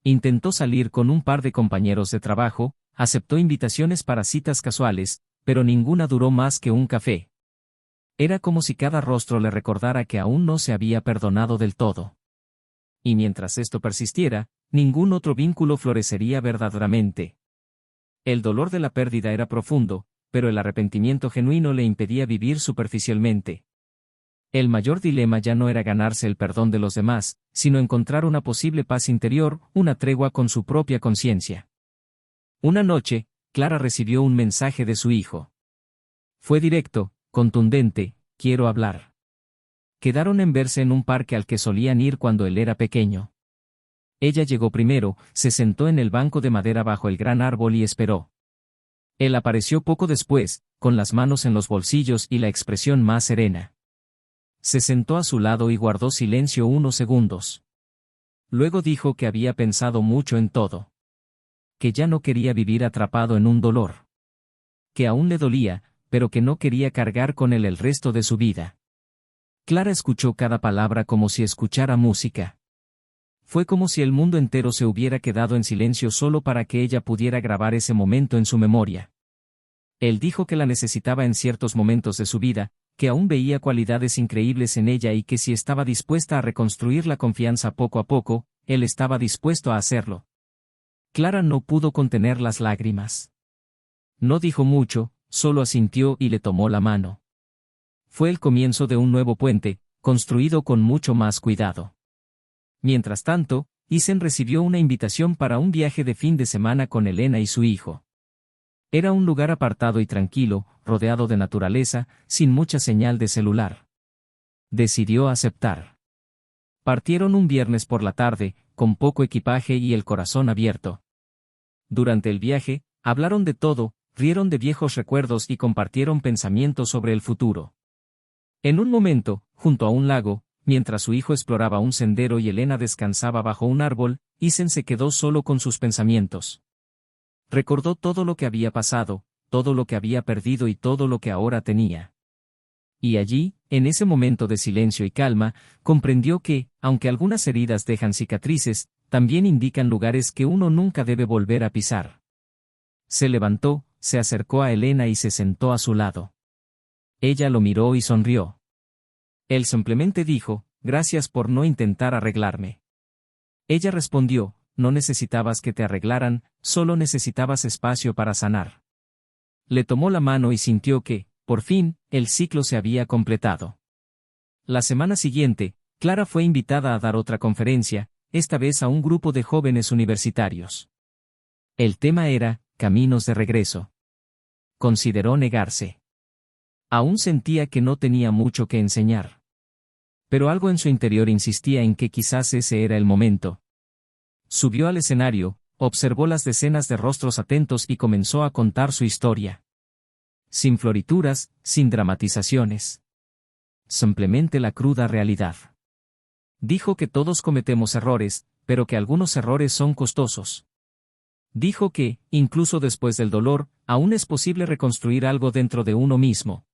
S1: Intentó salir con un par de compañeros de trabajo, aceptó invitaciones para citas casuales, pero ninguna duró más que un café. Era como si cada rostro le recordara que aún no se había perdonado del todo. Y mientras esto persistiera, ningún otro vínculo florecería verdaderamente. El dolor de la pérdida era profundo, pero el arrepentimiento genuino le impedía vivir superficialmente. El mayor dilema ya no era ganarse el perdón de los demás, sino encontrar una posible paz interior, una tregua con su propia conciencia. Una noche, Clara recibió un mensaje de su hijo. Fue directo, contundente: quiero hablar. Quedaron en verse en un parque al que solían ir cuando él era pequeño. Ella llegó primero, se sentó en el banco de madera bajo el gran árbol y esperó. Él apareció poco después, con las manos en los bolsillos y la expresión más serena. Se sentó a su lado y guardó silencio unos segundos. Luego dijo que había pensado mucho en todo. Que ya no quería vivir atrapado en un dolor. Que aún le dolía, pero que no quería cargar con él el resto de su vida. Clara escuchó cada palabra como si escuchara música. Fue como si el mundo entero se hubiera quedado en silencio solo para que ella pudiera grabar ese momento en su memoria. Él dijo que la necesitaba en ciertos momentos de su vida, que aún veía cualidades increíbles en ella y que si estaba dispuesta a reconstruir la confianza poco a poco, él estaba dispuesto a hacerlo. Clara no pudo contener las lágrimas. No dijo mucho, solo asintió y le tomó la mano. Fue el comienzo de un nuevo puente, construido con mucho más cuidado. Mientras tanto, Isen recibió una invitación para un viaje de fin de semana con Elena y su hijo. Era un lugar apartado y tranquilo, rodeado de naturaleza, sin mucha señal de celular. Decidió aceptar. Partieron un viernes por la tarde, con poco equipaje y el corazón abierto. Durante el viaje, hablaron de todo, rieron de viejos recuerdos y compartieron pensamientos sobre el futuro. En un momento, junto a un lago, mientras su hijo exploraba un sendero y Elena descansaba bajo un árbol, Isen se quedó solo con sus pensamientos. Recordó todo lo que había pasado, todo lo que había perdido y todo lo que ahora tenía. Y allí, en ese momento de silencio y calma, comprendió que, aunque algunas heridas dejan cicatrices, también indican lugares que uno nunca debe volver a pisar. Se levantó, se acercó a Elena y se sentó a su lado. Ella lo miró y sonrió. Él simplemente dijo, «Gracias por no intentar arreglarme». Ella respondió, «No necesitabas que te arreglaran, solo necesitabas espacio para sanar». Le tomó la mano y sintió que, por fin, el ciclo se había completado. La semana siguiente, Clara fue invitada a dar otra conferencia, esta vez a un grupo de jóvenes universitarios. El tema era, caminos de regreso. Consideró negarse. Aún sentía que no tenía mucho que enseñar. Pero algo en su interior insistía en que quizás ese era el momento. Subió al escenario, observó las decenas de rostros atentos y comenzó a contar su historia. Sin florituras, sin dramatizaciones. Simplemente la cruda realidad. Dijo que todos cometemos errores, pero que algunos errores son costosos. Dijo que, incluso después del dolor, aún es posible reconstruir algo dentro de uno mismo.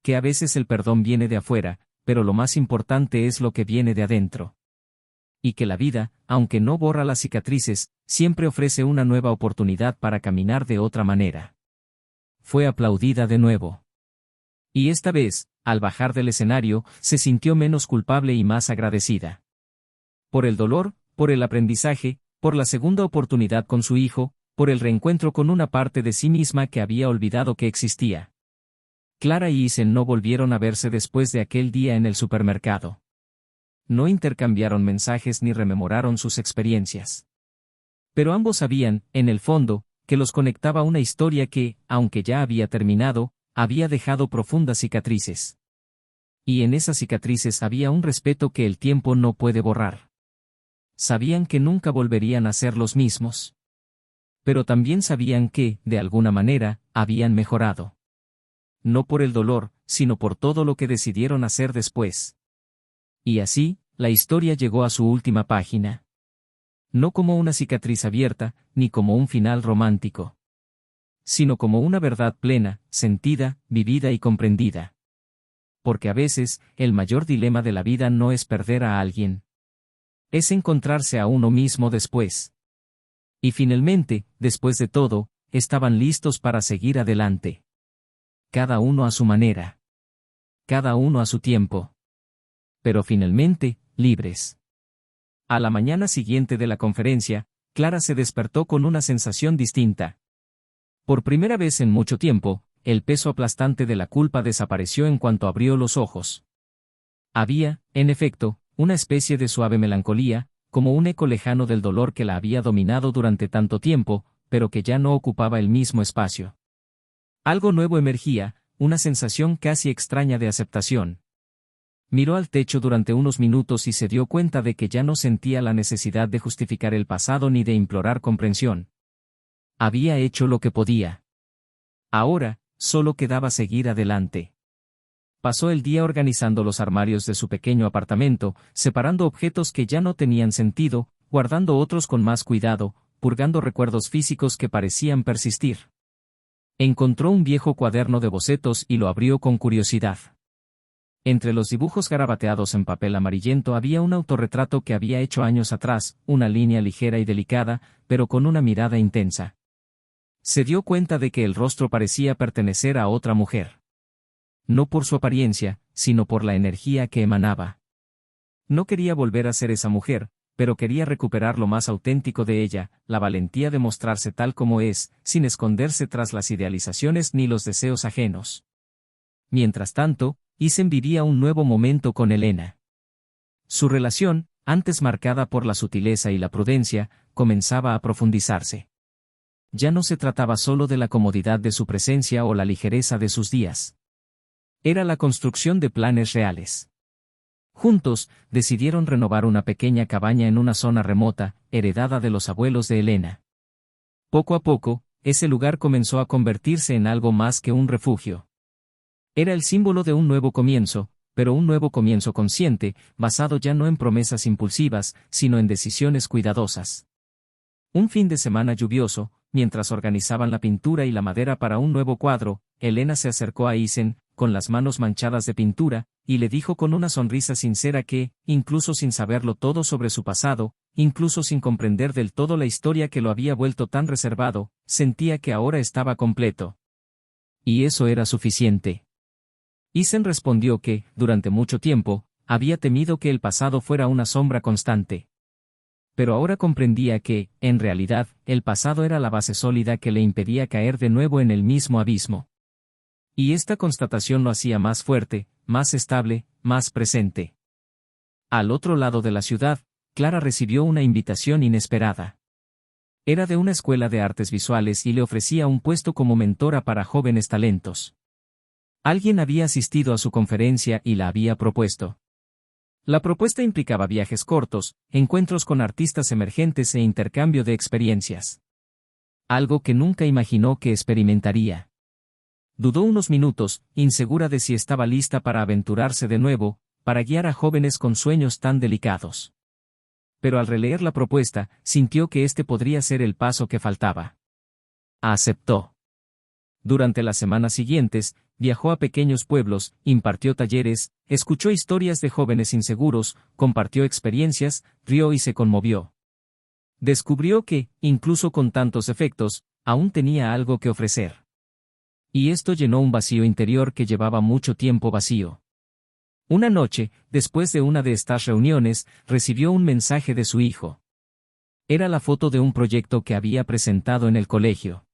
S1: Que a veces el perdón viene de afuera, pero lo más importante es lo que viene de adentro. Y que la vida, aunque no borra las cicatrices, siempre ofrece una nueva oportunidad para caminar de otra manera. Fue aplaudida de nuevo. Y esta vez, al bajar del escenario, se sintió menos culpable y más agradecida. Por el dolor, por el aprendizaje, por la segunda oportunidad con su hijo, por el reencuentro con una parte de sí misma que había olvidado que existía. Clara y Isen no volvieron a verse después de aquel día en el supermercado. No intercambiaron mensajes ni rememoraron sus experiencias. Pero ambos sabían, en el fondo, que los conectaba una historia que, aunque ya había terminado, había dejado profundas cicatrices. Y en esas cicatrices había un respeto que el tiempo no puede borrar. Sabían que nunca volverían a ser los mismos. Pero también sabían que, de alguna manera, habían mejorado. No por el dolor, sino por todo lo que decidieron hacer después. Y así, la historia llegó a su última página. No como una cicatriz abierta, ni como un final romántico. Sino como una verdad plena, sentida, vivida y comprendida. Porque a veces, el mayor dilema de la vida no es perder a alguien. Es encontrarse a uno mismo después. Y finalmente, después de todo, estaban listos para seguir adelante. Cada uno a su manera. Cada uno a su tiempo. Pero finalmente, libres. A la mañana siguiente de la conferencia, Clara se despertó con una sensación distinta. Por primera vez en mucho tiempo, el peso aplastante de la culpa desapareció en cuanto abrió los ojos. Había, en efecto, una especie de suave melancolía, como un eco lejano del dolor que la había dominado durante tanto tiempo, pero que ya no ocupaba el mismo espacio. Algo nuevo emergía, una sensación casi extraña de aceptación. Miró al techo durante unos minutos y se dio cuenta de que ya no sentía la necesidad de justificar el pasado ni de implorar comprensión. Había hecho lo que podía. Ahora, solo quedaba seguir adelante. Pasó el día organizando los armarios de su pequeño apartamento, separando objetos que ya no tenían sentido, guardando otros con más cuidado, purgando recuerdos físicos que parecían persistir. Encontró un viejo cuaderno de bocetos y lo abrió con curiosidad. Entre los dibujos garabateados en papel amarillento había un autorretrato que había hecho años atrás, una línea ligera y delicada, pero con una mirada intensa. Se dio cuenta de que el rostro parecía pertenecer a otra mujer. No por su apariencia, sino por la energía que emanaba. No quería volver a ser esa mujer, pero quería recuperar lo más auténtico de ella, la valentía de mostrarse tal como es, sin esconderse tras las idealizaciones ni los deseos ajenos. Mientras tanto, Isen vivía un nuevo momento con Elena. Su relación, antes marcada por la sutileza y la prudencia, comenzaba a profundizarse. Ya no se trataba solo de la comodidad de su presencia o la ligereza de sus días. Era la construcción de planes reales. Juntos, decidieron renovar una pequeña cabaña en una zona remota, heredada de los abuelos de Elena. Poco a poco, ese lugar comenzó a convertirse en algo más que un refugio. Era el símbolo de un nuevo comienzo, pero un nuevo comienzo consciente, basado ya no en promesas impulsivas, sino en decisiones cuidadosas. Un fin de semana lluvioso, mientras organizaban la pintura y la madera para un nuevo cuadro, Elena se acercó a Isen, con las manos manchadas de pintura, y le dijo con una sonrisa sincera que, incluso sin saberlo todo sobre su pasado, incluso sin comprender del todo la historia que lo había vuelto tan reservado, sentía que ahora estaba completo. Y eso era suficiente. Isen respondió que, durante mucho tiempo, había temido que el pasado fuera una sombra constante. Pero ahora comprendía que, en realidad, el pasado era la base sólida que le impedía caer de nuevo en el mismo abismo. Y esta constatación lo hacía más fuerte, más estable, más presente. Al otro lado de la ciudad, Clara recibió una invitación inesperada. Era de una escuela de artes visuales y le ofrecía un puesto como mentora para jóvenes talentos. Alguien había asistido a su conferencia y la había propuesto. La propuesta implicaba viajes cortos, encuentros con artistas emergentes e intercambio de experiencias. Algo que nunca imaginó que experimentaría. Dudó unos minutos, insegura de si estaba lista para aventurarse de nuevo, para guiar a jóvenes con sueños tan delicados. Pero al releer la propuesta, sintió que este podría ser el paso que faltaba. Aceptó. Durante las semanas siguientes, viajó a pequeños pueblos, impartió talleres, escuchó historias de jóvenes inseguros, compartió experiencias, rió y se conmovió. Descubrió que, incluso con tantos efectos, aún tenía algo que ofrecer. Y esto llenó un vacío interior que llevaba mucho tiempo vacío. Una noche, después de una de estas reuniones, recibió un mensaje de su hijo. Era la foto de un proyecto que había presentado en el colegio.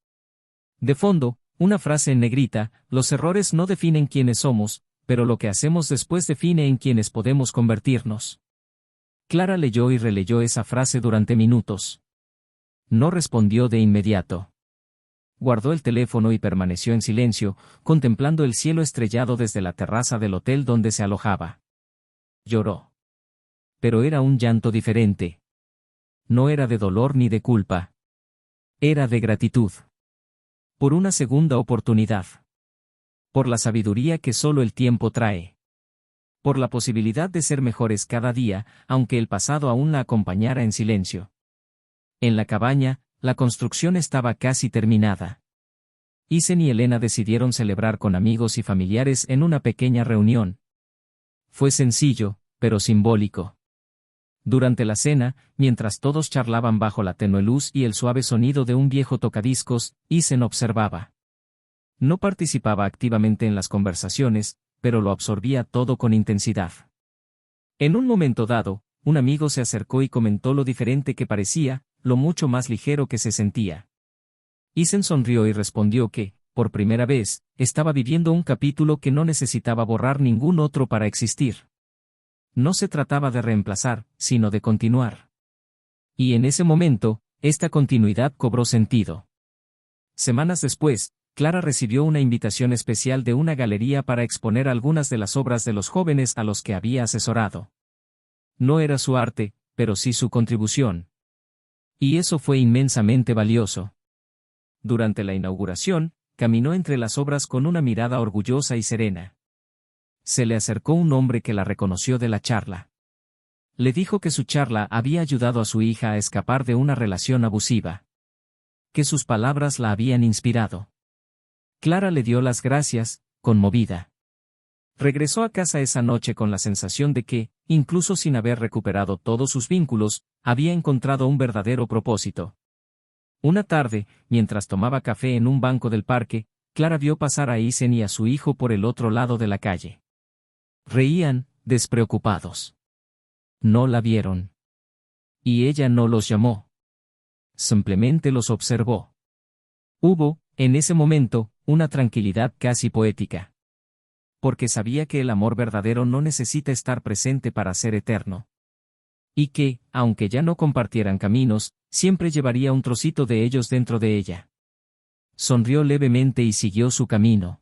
S1: De fondo, una frase en negrita: los errores no definen quiénes somos, pero lo que hacemos después define en quiénes podemos convertirnos. Clara leyó y releyó esa frase durante minutos. No respondió de inmediato. Guardó el teléfono y permaneció en silencio, contemplando el cielo estrellado desde la terraza del hotel donde se alojaba. Lloró. Pero era un llanto diferente. No era de dolor ni de culpa. Era de gratitud. Por una segunda oportunidad. Por la sabiduría que solo el tiempo trae. Por la posibilidad de ser mejores cada día, aunque el pasado aún la acompañara en silencio. En la cabaña, la construcción estaba casi terminada. Isen y Elena decidieron celebrar con amigos y familiares en una pequeña reunión. Fue sencillo, pero simbólico. Durante la cena, mientras todos charlaban bajo la tenue luz y el suave sonido de un viejo tocadiscos, Isen observaba. No participaba activamente en las conversaciones, pero lo absorbía todo con intensidad. En un momento dado, un amigo se acercó y comentó lo diferente que parecía, lo mucho más ligero que se sentía. Isen sonrió y respondió que, por primera vez, estaba viviendo un capítulo que no necesitaba borrar ningún otro para existir. No se trataba de reemplazar, sino de continuar. Y en ese momento, esta continuidad cobró sentido. Semanas después, Clara recibió una invitación especial de una galería para exponer algunas de las obras de los jóvenes a los que había asesorado. No era su arte, pero sí su contribución. Y eso fue inmensamente valioso. Durante la inauguración, caminó entre las obras con una mirada orgullosa y serena. Se le acercó un hombre que la reconoció de la charla. Le dijo que su charla había ayudado a su hija a escapar de una relación abusiva. Que sus palabras la habían inspirado. Clara le dio las gracias, conmovida. Regresó a casa esa noche con la sensación de que, incluso sin haber recuperado todos sus vínculos, había encontrado un verdadero propósito. Una tarde, mientras tomaba café en un banco del parque, Clara vio pasar a Isen y a su hijo por el otro lado de la calle. Reían, despreocupados. No la vieron. Y ella no los llamó. Simplemente los observó. Hubo, en ese momento, una tranquilidad casi poética. Porque sabía que el amor verdadero no necesita estar presente para ser eterno. Y que, aunque ya no compartieran caminos, siempre llevaría un trocito de ellos dentro de ella. Sonrió levemente y siguió su camino.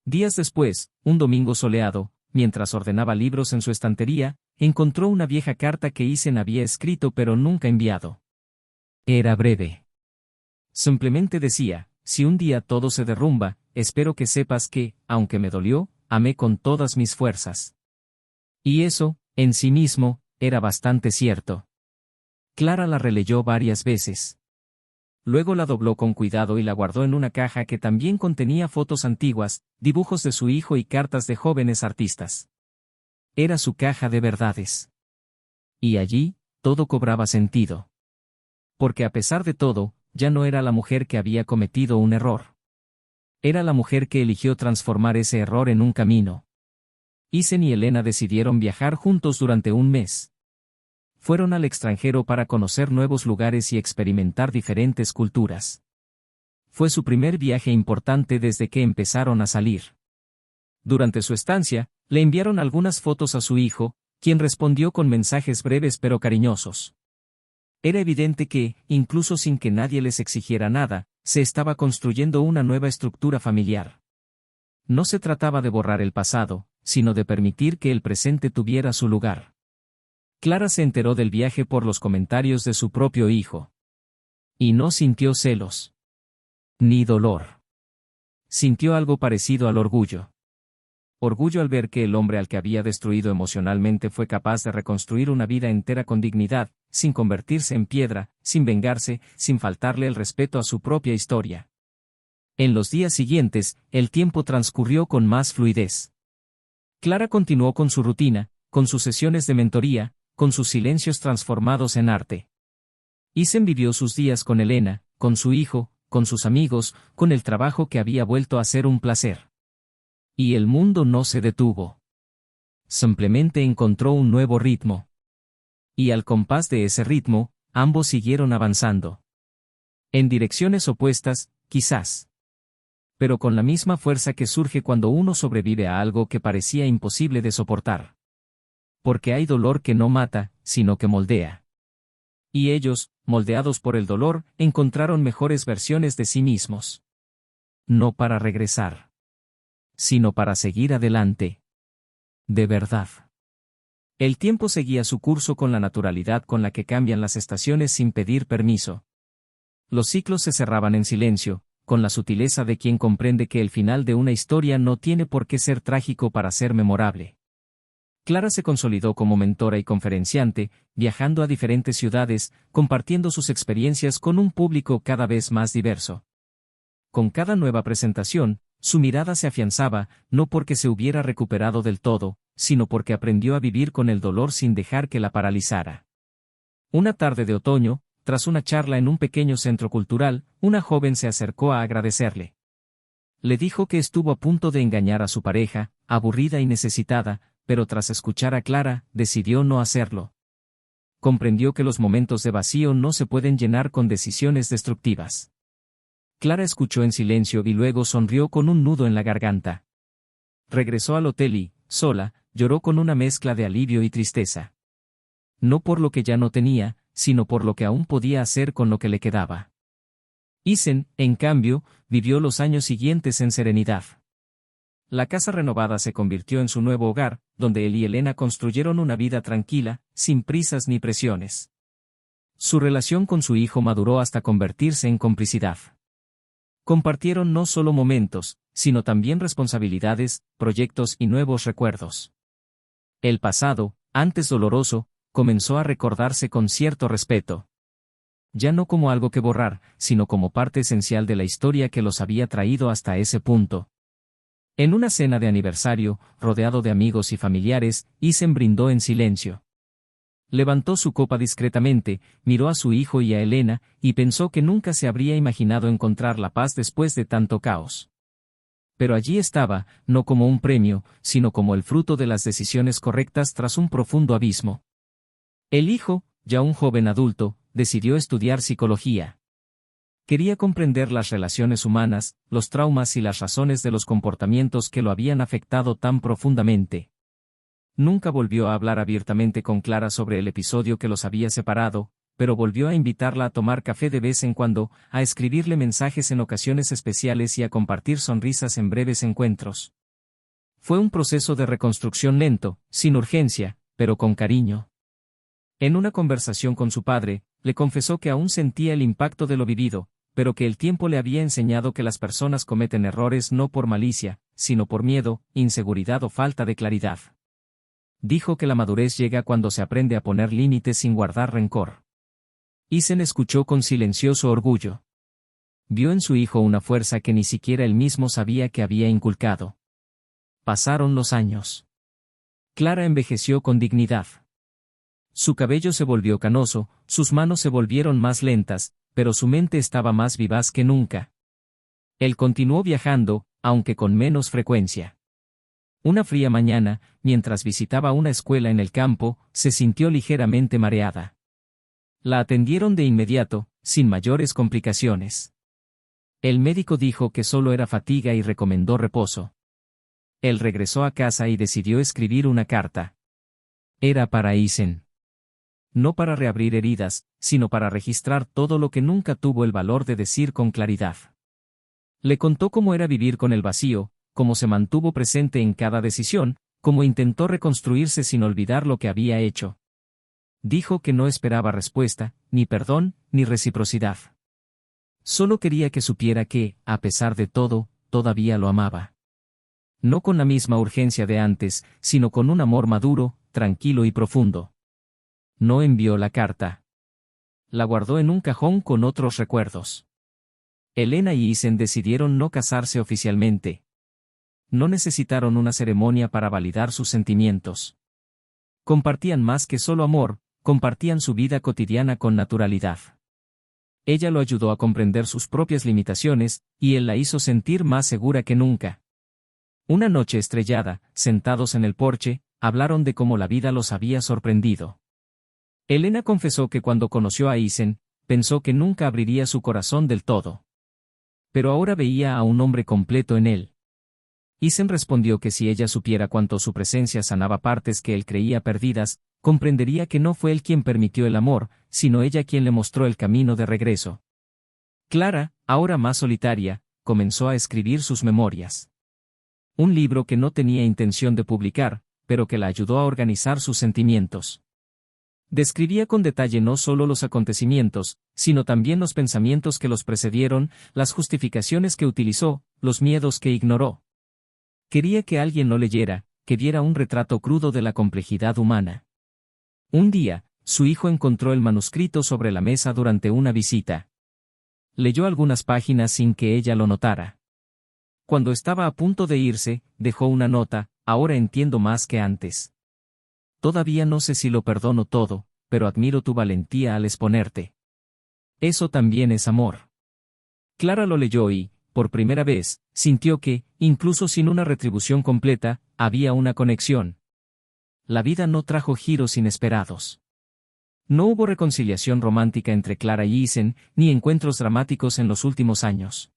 S1: Días después, un domingo soleado, mientras ordenaba libros en su estantería, encontró una vieja carta que Isen había escrito pero nunca enviado. Era breve. Simplemente decía: si un día todo se derrumba, espero que sepas que, aunque me dolió, amé con todas mis fuerzas. Y eso, en sí mismo, era bastante cierto. Clara la releyó varias veces. Luego la dobló con cuidado y la guardó en una caja que también contenía fotos antiguas, dibujos de su hijo y cartas de jóvenes artistas. Era su caja de verdades. Y allí, todo cobraba sentido. Porque a pesar de todo, ya no era la mujer que había cometido un error. Era la mujer que eligió transformar ese error en un camino. Isen y Elena decidieron viajar juntos durante un mes. Fueron al extranjero para conocer nuevos lugares y experimentar diferentes culturas. Fue su primer viaje importante desde que empezaron a salir. Durante su estancia, le enviaron algunas fotos a su hijo, quien respondió con mensajes breves pero cariñosos. Era evidente que, incluso sin que nadie les exigiera nada, se estaba construyendo una nueva estructura familiar. No se trataba de borrar el pasado, sino de permitir que el presente tuviera su lugar. Clara se enteró del viaje por los comentarios de su propio hijo. Y no sintió celos. Ni dolor. Sintió algo parecido al orgullo. Orgullo al ver que el hombre al que había destruido emocionalmente fue capaz de reconstruir una vida entera con dignidad, sin convertirse en piedra, sin vengarse, sin faltarle el respeto a su propia historia. En los días siguientes, el tiempo transcurrió con más fluidez. Clara continuó con su rutina, con sus sesiones de mentoría, con sus silencios transformados en arte. Isen vivió sus días con Elena, con su hijo, con sus amigos, con el trabajo que había vuelto a ser un placer. Y el mundo no se detuvo. Simplemente encontró un nuevo ritmo. Y al compás de ese ritmo, ambos siguieron avanzando. En direcciones opuestas, quizás. Pero con la misma fuerza que surge cuando uno sobrevive a algo que parecía imposible de soportar. Porque hay dolor que no mata, sino que moldea. Y ellos, moldeados por el dolor, encontraron mejores versiones de sí mismos. No para regresar, sino para seguir adelante. De verdad. El tiempo seguía su curso con la naturalidad con la que cambian las estaciones sin pedir permiso. Los ciclos se cerraban en silencio, con la sutileza de quien comprende que el final de una historia no tiene por qué ser trágico para ser memorable. Clara se consolidó como mentora y conferenciante, viajando a diferentes ciudades, compartiendo sus experiencias con un público cada vez más diverso. Con cada nueva presentación, su mirada se afianzaba, no porque se hubiera recuperado del todo, sino porque aprendió a vivir con el dolor sin dejar que la paralizara. Una tarde de otoño, tras una charla en un pequeño centro cultural, una joven se acercó a agradecerle. Le dijo que estuvo a punto de engañar a su pareja, aburrida y necesitada, pero tras escuchar a Clara, decidió no hacerlo. Comprendió que los momentos de vacío no se pueden llenar con decisiones destructivas. Clara escuchó en silencio y luego sonrió con un nudo en la garganta. Regresó al hotel y, sola, lloró con una mezcla de alivio y tristeza. No por lo que ya no tenía, sino por lo que aún podía hacer con lo que le quedaba. Isen, en cambio, vivió los años siguientes en serenidad. La casa renovada se convirtió en su nuevo hogar, donde él y Elena construyeron una vida tranquila, sin prisas ni presiones. Su relación con su hijo maduró hasta convertirse en complicidad. Compartieron no solo momentos, sino también responsabilidades, proyectos y nuevos recuerdos. El pasado, antes doloroso, comenzó a recordarse con cierto respeto. Ya no como algo que borrar, sino como parte esencial de la historia que los había traído hasta ese punto. En una cena de aniversario, rodeado de amigos y familiares, Isen brindó en silencio. Levantó su copa discretamente, miró a su hijo y a Elena, y pensó que nunca se habría imaginado encontrar la paz después de tanto caos. Pero allí estaba, no como un premio, sino como el fruto de las decisiones correctas tras un profundo abismo. El hijo, ya un joven adulto, decidió estudiar psicología. Quería comprender las relaciones humanas, los traumas y las razones de los comportamientos que lo habían afectado tan profundamente. Nunca volvió a hablar abiertamente con Clara sobre el episodio que los había separado, pero volvió a invitarla a tomar café de vez en cuando, a escribirle mensajes en ocasiones especiales y a compartir sonrisas en breves encuentros. Fue un proceso de reconstrucción lento, sin urgencia, pero con cariño. En una conversación con su padre, le confesó que aún sentía el impacto de lo vivido, pero que el tiempo le había enseñado que las personas cometen errores no por malicia, sino por miedo, inseguridad o falta de claridad. Dijo que la madurez llega cuando se aprende a poner límites sin guardar rencor. Isen escuchó con silencioso orgullo. Vio en su hijo una fuerza que ni siquiera él mismo sabía que había inculcado. Pasaron los años. Clara envejeció con dignidad. Su cabello se volvió canoso, sus manos se volvieron más lentas, pero su mente estaba más vivaz que nunca. Él continuó viajando, aunque con menos frecuencia. Una fría mañana, mientras visitaba una escuela en el campo, se sintió ligeramente mareada. La atendieron de inmediato, sin mayores complicaciones. El médico dijo que solo era fatiga y recomendó reposo. Él regresó a casa y decidió escribir una carta. Era para Isen. No para reabrir heridas, sino para registrar todo lo que nunca tuvo el valor de decir con claridad. Le contó cómo era vivir con el vacío, cómo se mantuvo presente en cada decisión, cómo intentó reconstruirse sin olvidar lo que había hecho. Dijo que no esperaba respuesta, ni perdón, ni reciprocidad. Solo quería que supiera que, a pesar de todo, todavía lo amaba. No con la misma urgencia de antes, sino con un amor maduro, tranquilo y profundo. No envió la carta. La guardó en un cajón con otros recuerdos. Elena y Isen decidieron no casarse oficialmente. No necesitaron una ceremonia para validar sus sentimientos. Compartían más que solo amor, compartían su vida cotidiana con naturalidad. Ella lo ayudó a comprender sus propias limitaciones, y él la hizo sentir más segura que nunca. Una noche estrellada, sentados en el porche, hablaron de cómo la vida los había sorprendido. Elena confesó que cuando conoció a Isen, pensó que nunca abriría su corazón del todo. Pero ahora veía a un hombre completo en él. Isen respondió que si ella supiera cuánto su presencia sanaba partes que él creía perdidas, comprendería que no fue él quien permitió el amor, sino ella quien le mostró el camino de regreso. Clara, ahora más solitaria, comenzó a escribir sus memorias. Un libro que no tenía intención de publicar, pero que la ayudó a organizar sus sentimientos. Describía con detalle no solo los acontecimientos, sino también los pensamientos que los precedieron, las justificaciones que utilizó, los miedos que ignoró. Quería que alguien lo leyera, que viera un retrato crudo de la complejidad humana. Un día, su hijo encontró el manuscrito sobre la mesa durante una visita. Leyó algunas páginas sin que ella lo notara. Cuando estaba a punto de irse, dejó una nota: ahora entiendo más que antes. Todavía no sé si lo perdono todo, pero admiro tu valentía al exponerte. Eso también es amor. Clara lo leyó y, por primera vez, sintió que, incluso sin una retribución completa, había una conexión. La vida no trajo giros inesperados. No hubo reconciliación romántica entre Clara y Isen, ni encuentros dramáticos en los últimos años.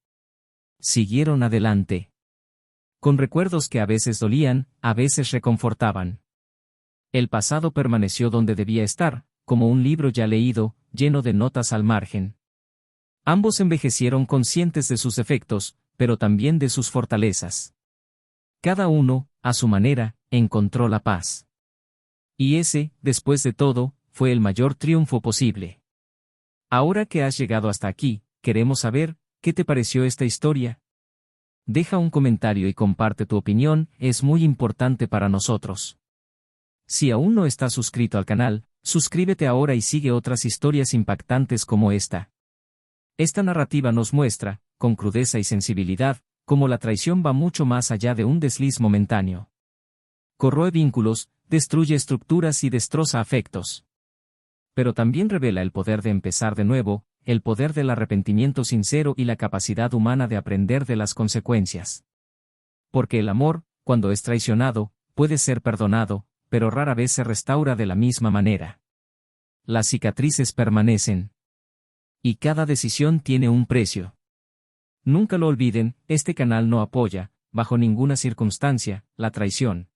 S1: Siguieron adelante. Con recuerdos que a veces dolían, a veces reconfortaban. El pasado permaneció donde debía estar, como un libro ya leído, lleno de notas al margen. Ambos envejecieron conscientes de sus defectos, pero también de sus fortalezas. Cada uno, a su manera, encontró la paz. Y ese, después de todo, fue el mayor triunfo posible. Ahora que has llegado hasta aquí, queremos saber, ¿qué te pareció esta historia? Deja un comentario y comparte tu opinión, es muy importante para nosotros. Si aún no estás suscrito al canal, suscríbete ahora y sigue otras historias impactantes como esta. Esta narrativa nos muestra, con crudeza y sensibilidad, cómo la traición va mucho más allá de un desliz momentáneo. Corroe vínculos, destruye estructuras y destroza afectos. pero también revela el poder de empezar de nuevo, el poder del arrepentimiento sincero y la capacidad humana de aprender de las consecuencias. Porque el amor, cuando es traicionado, puede ser perdonado, pero rara vez se restaura de la misma manera. Las cicatrices permanecen. Y cada decisión tiene un precio. Nunca lo olviden, este canal no apoya, bajo ninguna circunstancia, la traición.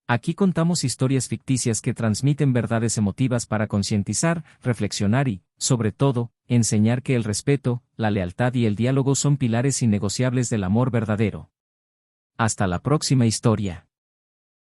S1: Aquí contamos historias ficticias que transmiten verdades emotivas para concientizar, reflexionar y, sobre todo, enseñar que el respeto, la lealtad y el diálogo son pilares innegociables del amor verdadero. Hasta la próxima historia.